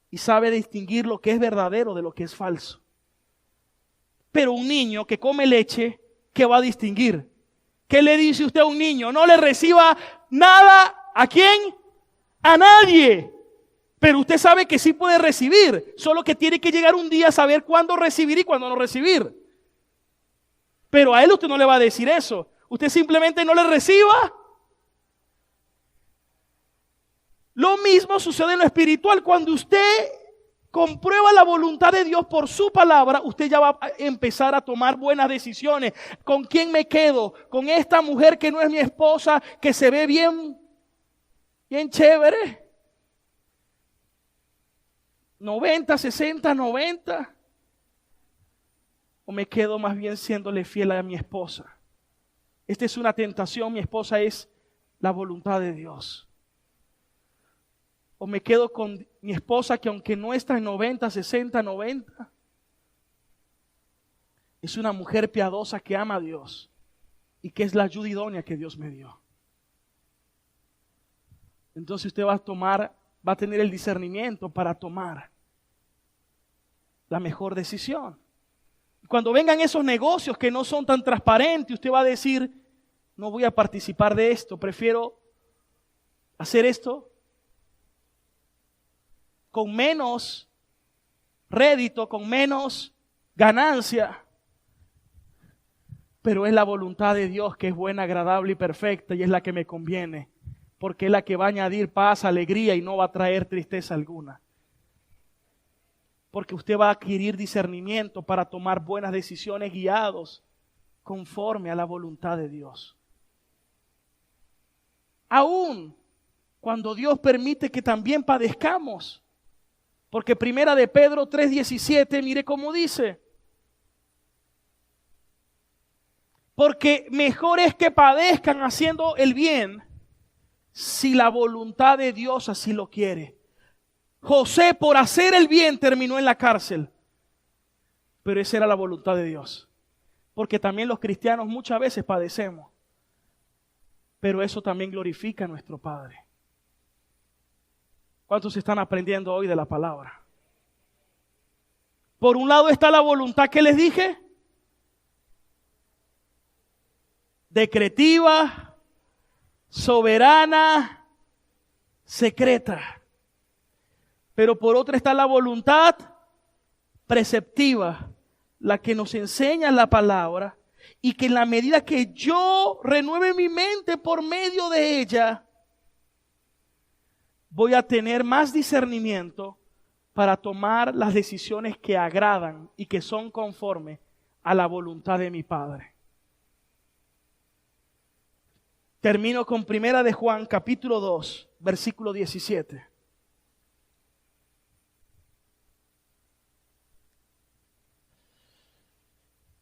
y sabe distinguir lo que es verdadero de lo que es falso. Pero un niño que come leche, ¿qué va a distinguir? ¿Qué le dice usted a un niño? No le reciba nada. ¿A quién? A nadie. Pero usted sabe que sí puede recibir, solo que tiene que llegar un día a saber cuándo recibir y cuándo no recibir. Pero a él usted no le va a decir eso. Usted simplemente no le reciba. Lo mismo sucede en lo espiritual. Cuando usted comprueba la voluntad de Dios por su palabra, usted ya va a empezar a tomar buenas decisiones. ¿Con quién me quedo? ¿Con esta mujer que no es mi esposa, que se ve bien chévere? 90, 60, 90. ¿O me quedo más bien siéndole fiel a mi esposa? Esta es una tentación. Mi esposa es la voluntad de Dios. O me quedo con mi esposa que aunque no está en 90, 60, 90, es una mujer piadosa que ama a Dios y que es la ayuda idónea que Dios me dio. Entonces usted va a tener el discernimiento para tomar la mejor decisión. Cuando vengan esos negocios que no son tan transparentes, usted va a decir: no voy a participar de esto, prefiero hacer esto con menos rédito, con menos ganancia. Pero es la voluntad de Dios que es buena, agradable y perfecta, y es la que me conviene, porque es la que va a añadir paz, alegría y no va a traer tristeza alguna. Porque usted va a adquirir discernimiento para tomar buenas decisiones guiados conforme a la voluntad de Dios. Aún cuando Dios permite que también padezcamos. Porque primera de Pedro 3:17, mire cómo dice: porque mejor es que padezcan haciendo el bien, si la voluntad de Dios así lo quiere. José, por hacer el bien, terminó en la cárcel. Pero esa era la voluntad de Dios. Porque también los cristianos muchas veces padecemos. Pero eso también glorifica a nuestro Padre. ¿Cuántos están aprendiendo hoy de la palabra? Por un lado está la voluntad que les dije, decretiva, soberana, secreta. Pero por otra está la voluntad preceptiva, la que nos enseña la palabra, y que en la medida que yo renueve mi mente por medio de ella, voy a tener más discernimiento para tomar las decisiones que agradan y que son conforme a la voluntad de mi Padre. Termino con Primera de Juan, capítulo 2, versículo 17.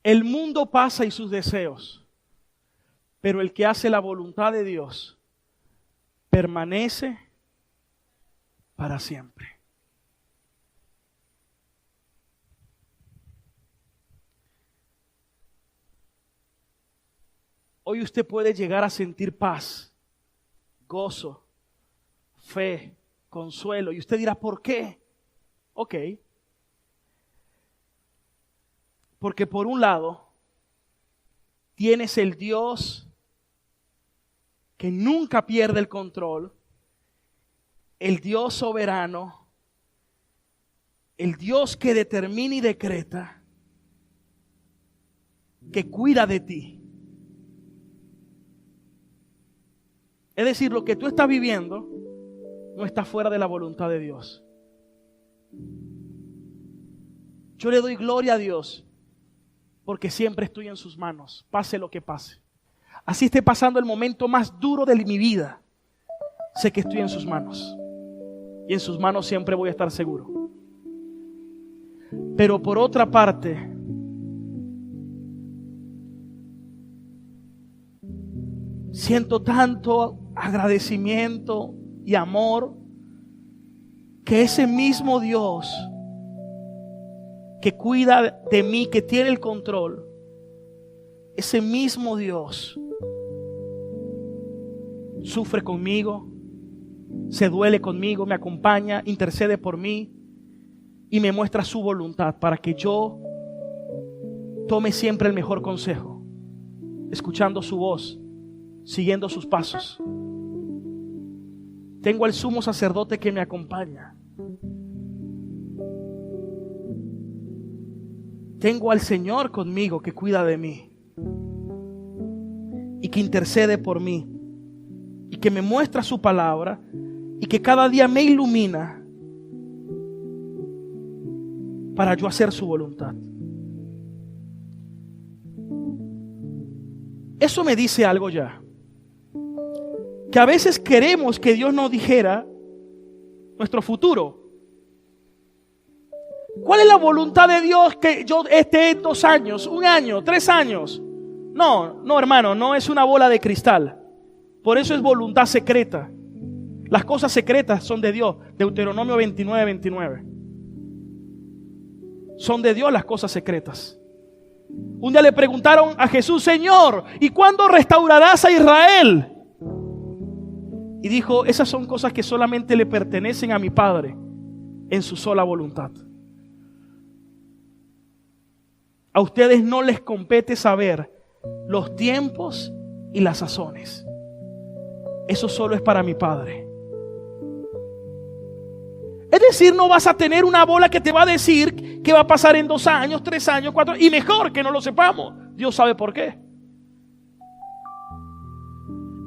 El mundo pasa y sus deseos, pero el que hace la voluntad de Dios permanece para siempre. hoy usted puede llegar a sentir paz, gozo, fe, consuelo. Y usted dirá, ¿por qué? Ok. Porque por un lado, tienes el Dios que nunca pierde el control, el Dios soberano, el Dios que determina y decreta, que cuida de ti. Es decir, lo que tú estás viviendo no está fuera de la voluntad de Dios. Yo le doy gloria a Dios porque siempre estoy en sus manos, pase lo que pase. Así esté pasando el momento más duro de mi vida, sé que estoy en sus manos. Y en sus manos siempre voy a estar seguro. Pero por otra parte, siento tanto agradecimiento y amor que ese mismo Dios que cuida de mí, que tiene el control, ese mismo Dios sufre conmigo, se duele conmigo, me acompaña, intercede por mí y me muestra su voluntad para que yo tome siempre el mejor consejo, escuchando su voz, siguiendo sus pasos. Tengo al sumo sacerdote que me acompaña. Tengo al Señor conmigo que cuida de mí y que intercede por mí y que me muestra su palabra y que cada día me ilumina para yo hacer su voluntad. Eso me dice algo ya. Que a veces queremos que Dios nos dijera nuestro futuro. ¿Cuál es la voluntad de Dios que yo esté en 2 años, 1 año, 3 años? No, hermano, no es una bola de cristal. Por eso es voluntad secreta. Las cosas secretas son de Dios. Deuteronomio 29:29. Son de Dios las cosas secretas. Un día le preguntaron a Jesús, Señor, ¿y cuándo restaurarás a Israel? Y dijo, esas son cosas que solamente le pertenecen a mi Padre en su sola voluntad. A ustedes no les compete saber los tiempos y las sazones. Eso solo es para mi Padre. Es decir, no vas a tener una bola que te va a decir qué va a pasar en 2 años, 3 años, 4, y mejor que no lo sepamos. Dios sabe por qué.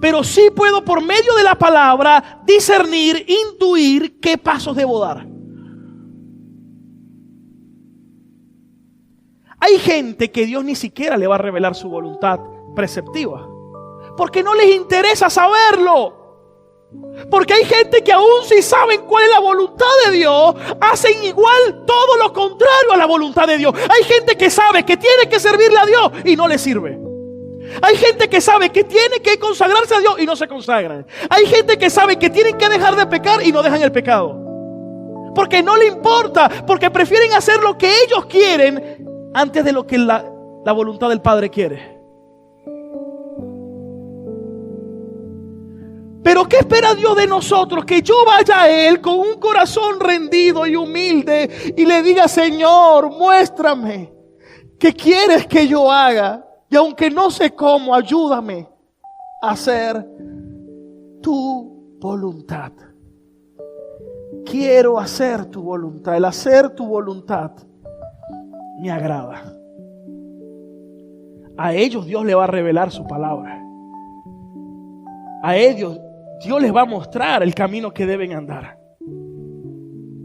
Pero sí puedo por medio de la palabra discernir, intuir qué pasos debo dar. Hay gente que Dios ni siquiera le va a revelar su voluntad preceptiva, porque no les interesa saberlo. Porque hay gente que aún si saben cuál es la voluntad de Dios, hacen igual todo lo contrario a la voluntad de Dios. Hay gente que sabe que tiene que servirle a Dios y no le sirve. Hay gente que sabe que tiene que consagrarse a Dios y no se consagran. Hay gente que sabe que tienen que dejar de pecar y no dejan el pecado. Porque no le importa, porque prefieren hacer lo que ellos quieren antes de lo que la voluntad del Padre quiere. Pero ¿qué espera Dios de nosotros? Que yo vaya a Él con un corazón rendido y humilde y le diga, Señor, muéstrame qué quieres que yo haga. Y aunque no sé cómo, ayúdame a hacer tu voluntad. Quiero hacer tu voluntad. El hacer tu voluntad me agrada. A ellos Dios le va a revelar su palabra. A ellos Dios les va a mostrar el camino que deben andar.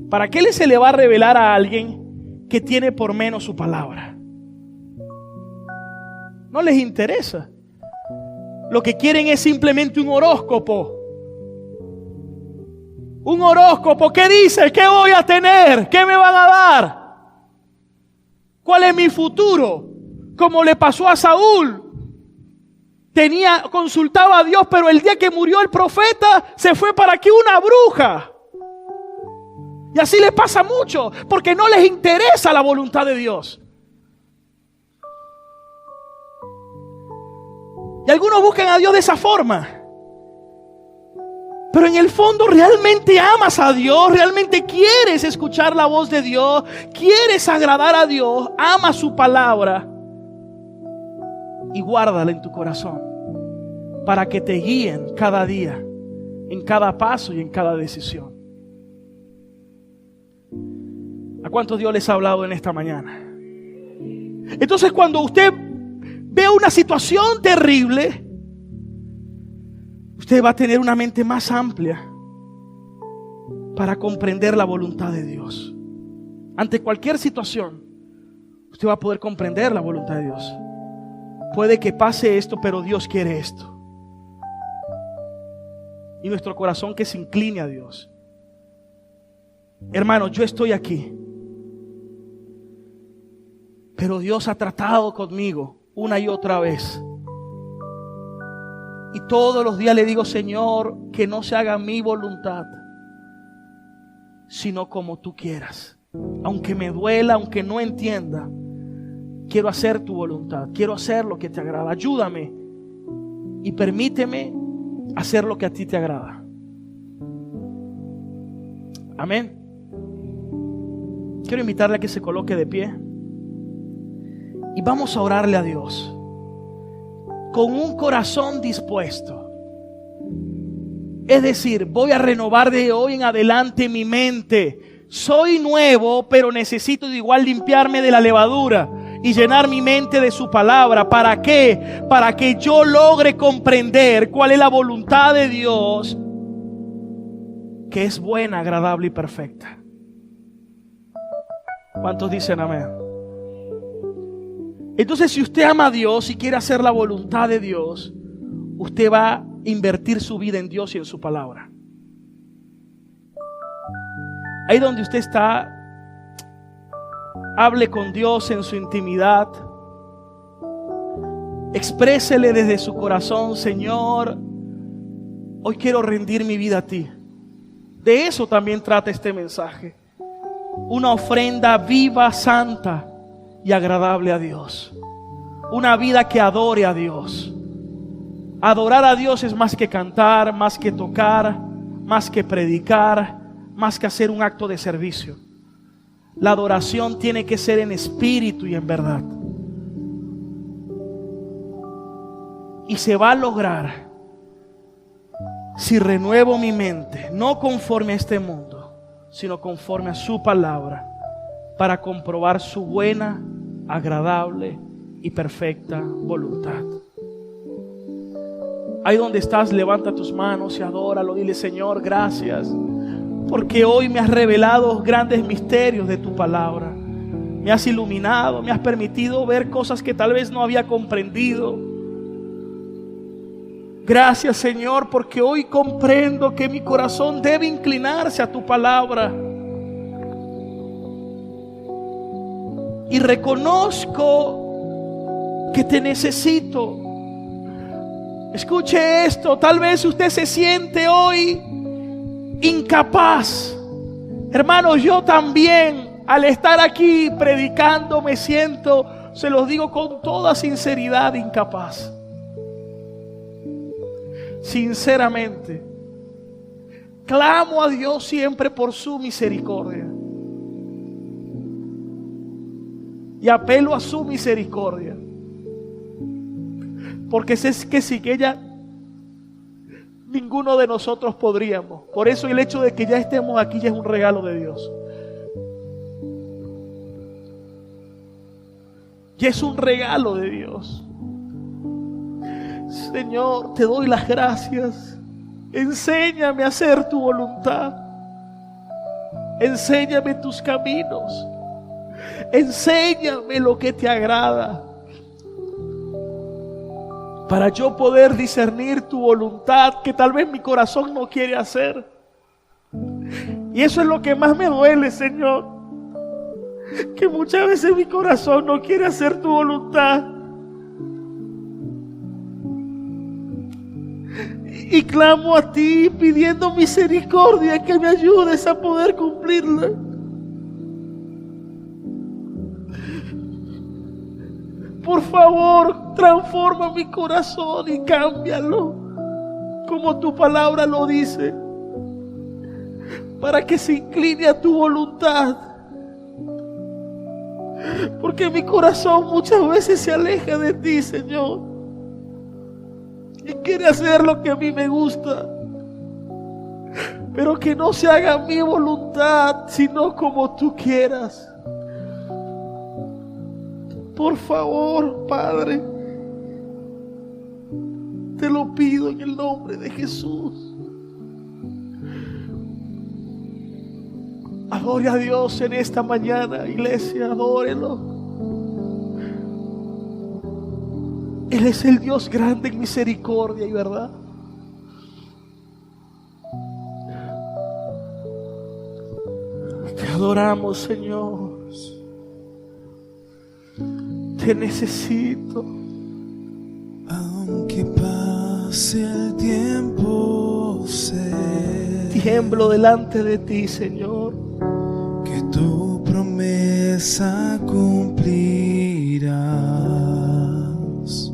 ¿Para qué se le va a revelar a alguien que tiene por menos su palabra? No les interesa. Lo que quieren es simplemente un horóscopo. Un horóscopo que dice, ¿qué voy a tener? ¿Qué me van a dar? ¿Cuál es mi futuro? Como le pasó a Saúl. Consultaba a Dios, pero el día que murió el profeta, se fue para aquí una bruja. Y así les pasa mucho, porque no les interesa la voluntad de Dios. Y algunos buscan a Dios de esa forma. Pero en el fondo realmente amas a Dios, realmente quieres escuchar la voz de Dios, quieres agradar a Dios, amas su palabra y guárdala en tu corazón para que te guíen cada día, en cada paso y en cada decisión. ¿A cuántos Dios les ha hablado en esta mañana? Entonces, cuando usted ve una situación terrible, usted va a tener una mente más amplia para comprender la voluntad de Dios. Ante cualquier situación, usted va a poder comprender la voluntad de Dios. Puede que pase esto, pero Dios quiere esto. Y nuestro corazón que se incline a Dios. Hermano, yo estoy aquí, pero Dios ha tratado conmigo una y otra vez. Y todos los días le digo: Señor, que no se haga mi voluntad, sino como tú quieras. Aunque me duela, aunque no entienda, quiero hacer tu voluntad, quiero hacer lo que te agrada. Ayúdame y permíteme hacer lo que a ti te agrada. Amén. Quiero invitarle a que se coloque de pie y vamos a orarle a Dios con un corazón dispuesto. Es decir, voy a renovar de hoy en adelante mi mente. Soy nuevo, pero necesito de igual limpiarme de la levadura y llenar mi mente de su palabra. ¿Para qué? Para que yo logre comprender cuál es la voluntad de Dios, que es buena, agradable y perfecta. ¿Cuántos dicen amén? Entonces, si usted ama a Dios y quiere hacer la voluntad de Dios, usted va a invertir su vida en Dios y en su palabra. Ahí donde usted está, hable con Dios en su intimidad. Exprésele desde su corazón: Señor, hoy quiero rendir mi vida a ti. De eso también trata este mensaje. Una ofrenda viva, santa y agradable a Dios. Una vida que adore a Dios. Adorar a Dios es más que cantar, más que tocar, más que predicar, más que hacer un acto de servicio. La adoración tiene que ser en espíritu y en verdad. Y se va a lograr si renuevo mi mente, no conforme a este mundo, sino conforme a su palabra, para comprobar su buena, agradable y perfecta voluntad. Ahí donde estás, levanta tus manos y adóralo. Dile: Señor, gracias, porque hoy me has revelado grandes misterios de tu palabra. Me has iluminado, me has permitido ver cosas que tal vez no había comprendido. Gracias, Señor, porque hoy comprendo que mi corazón debe inclinarse a tu palabra. Y reconozco que te necesito. Escuche esto: tal vez usted se siente hoy incapaz. Hermanos, yo también, al estar aquí predicando, me siento, se los digo con toda sinceridad, incapaz. Sinceramente, clamo a Dios siempre por su misericordia y apelo a su misericordia, porque sé que sin ella ninguno de nosotros podríamos. Por eso el hecho de que ya estemos aquí ya es un regalo de Dios. Ya es un regalo de Dios. Señor, te doy las gracias. Enséñame a hacer tu voluntad. Enséñame tus caminos. Enséñame lo que te agrada, para yo poder discernir tu voluntad, que tal vez mi corazón no quiere hacer. Y eso es lo que más me duele, Señor, que muchas veces mi corazón no quiere hacer tu voluntad. Y clamo a ti pidiendo misericordia, que me ayudes a poder cumplirla. Por favor, transforma mi corazón y cámbialo, como tu palabra lo dice, para que se incline a tu voluntad. Porque mi corazón muchas veces se aleja de ti, Señor, y quiere hacer lo que a mí me gusta, pero que no se haga mi voluntad, sino como tú quieras. Por favor, Padre, te lo pido en el nombre de Jesús. Adore a Dios en esta mañana, iglesia, adórelo. Él es el Dios grande en misericordia y verdad. Te adoramos, Señor. Te necesito. Aunque pase el tiempo, sé, tiemblo delante de ti, Señor, que tu promesa cumplirás.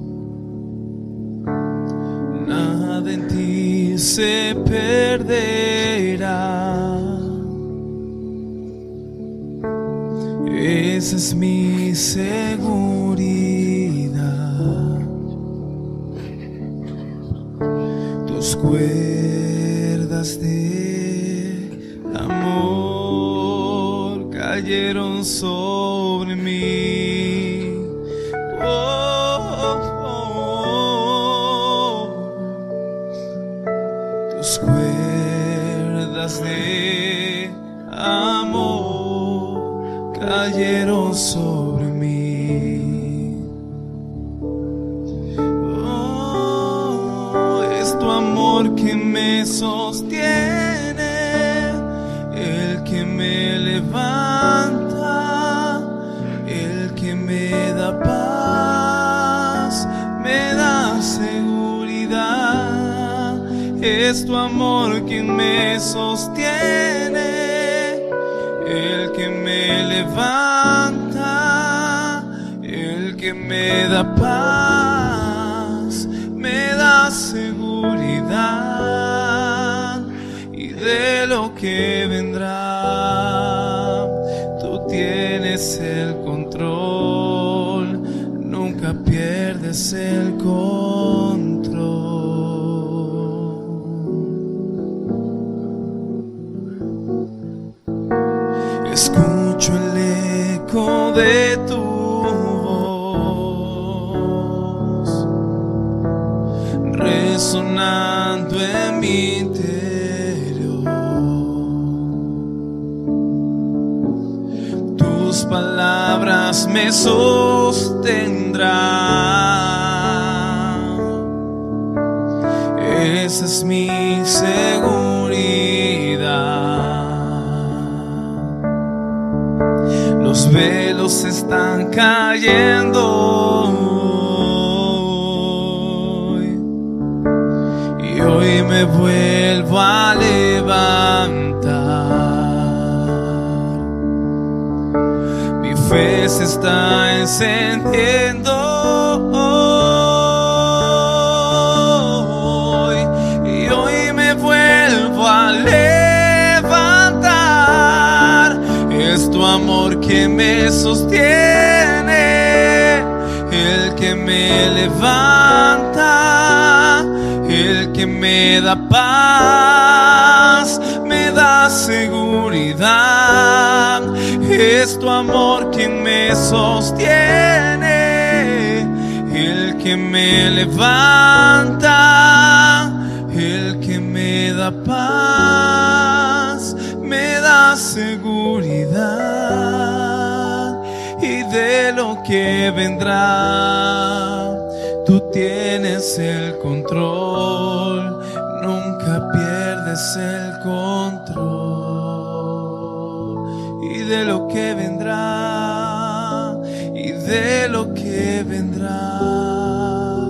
Nada en ti se perderá. Esa es mi seguridad. Tus cuerdas de amor cayeron sobre mí. Oh, oh, oh. Tus cuerdas de amor cayeron sobre mí. Oh, es tu amor que me sostiene, el que me levanta, el que me da paz, me da seguridad. Es tu amor quien me sostiene, el que me levanta, el que me da paz, me da seguridad. Y de lo que vendrá, tú tienes el control, nunca pierdes el control. Escucho el eco de tu voz resonando en mi interior. Tus palabras me sostendrán. Esa es mi seguridad. Los velos están cayendo hoy, y hoy me vuelvo a levantar. Mi fe se está encendiendo hoy, y hoy me vuelvo a levantar. Es tu amor que me sostiene, el que me levanta, el que me da paz, me da seguridad. Es tu amor quien me sostiene, el que me levanta, el que me da paz, me da seguridad. Y de lo que vendrá, tú tienes el control, nunca pierdes el control. Y de lo que vendrá, y de lo que vendrá,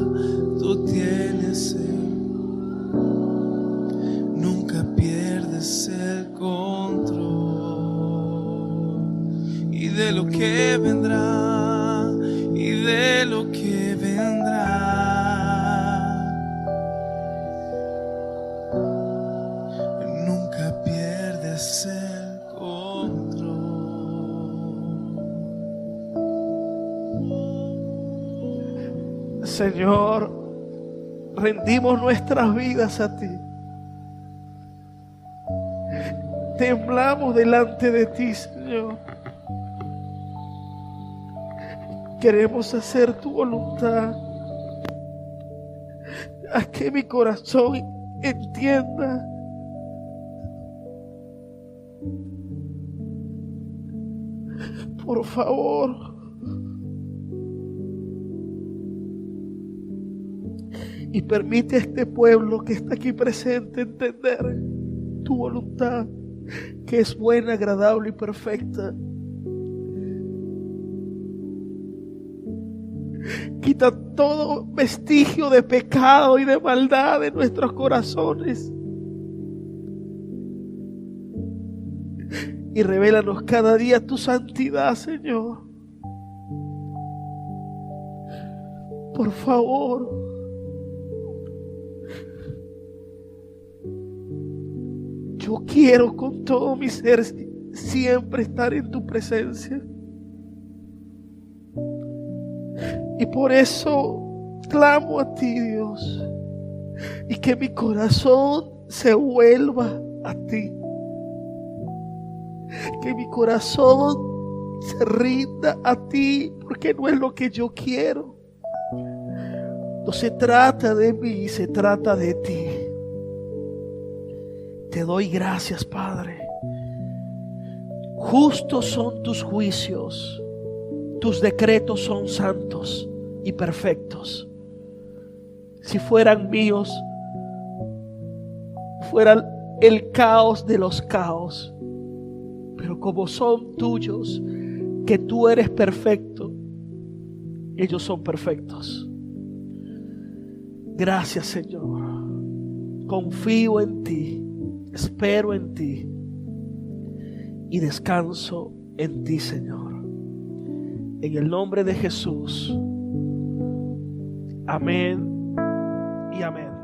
tú tienes nunca pierdes el control. Y de lo que vendrá, y de lo que vendrá. Nunca pierdes el control. Señor, rendimos nuestras vidas a ti. Temblamos delante de ti, Señor. Queremos hacer tu voluntad. Haz que mi corazón entienda por favor. Y permite a este pueblo que está aquí presente entender tu voluntad, que es buena, agradable y perfecta. Quita todo vestigio de pecado y de maldad de nuestros corazones. Y revélanos cada día tu santidad, Señor. Por favor. Yo quiero con todo mi ser siempre estar en tu presencia. Y por eso clamo a ti, Dios. Y que mi corazón se vuelva a ti. Que mi corazón se rinda a ti, porque no es lo que yo quiero. No se trata de mí, se trata de ti. Te doy gracias, Padre. Justos son tus juicios. Tus decretos son santos y perfectos. Si fueran míos, fuera el caos de los caos. Pero como son tuyos, que tú eres perfecto, ellos son perfectos. Gracias, Señor. Confío en ti, espero en ti y descanso en ti, Señor. En el nombre de Jesús. Amén y amén.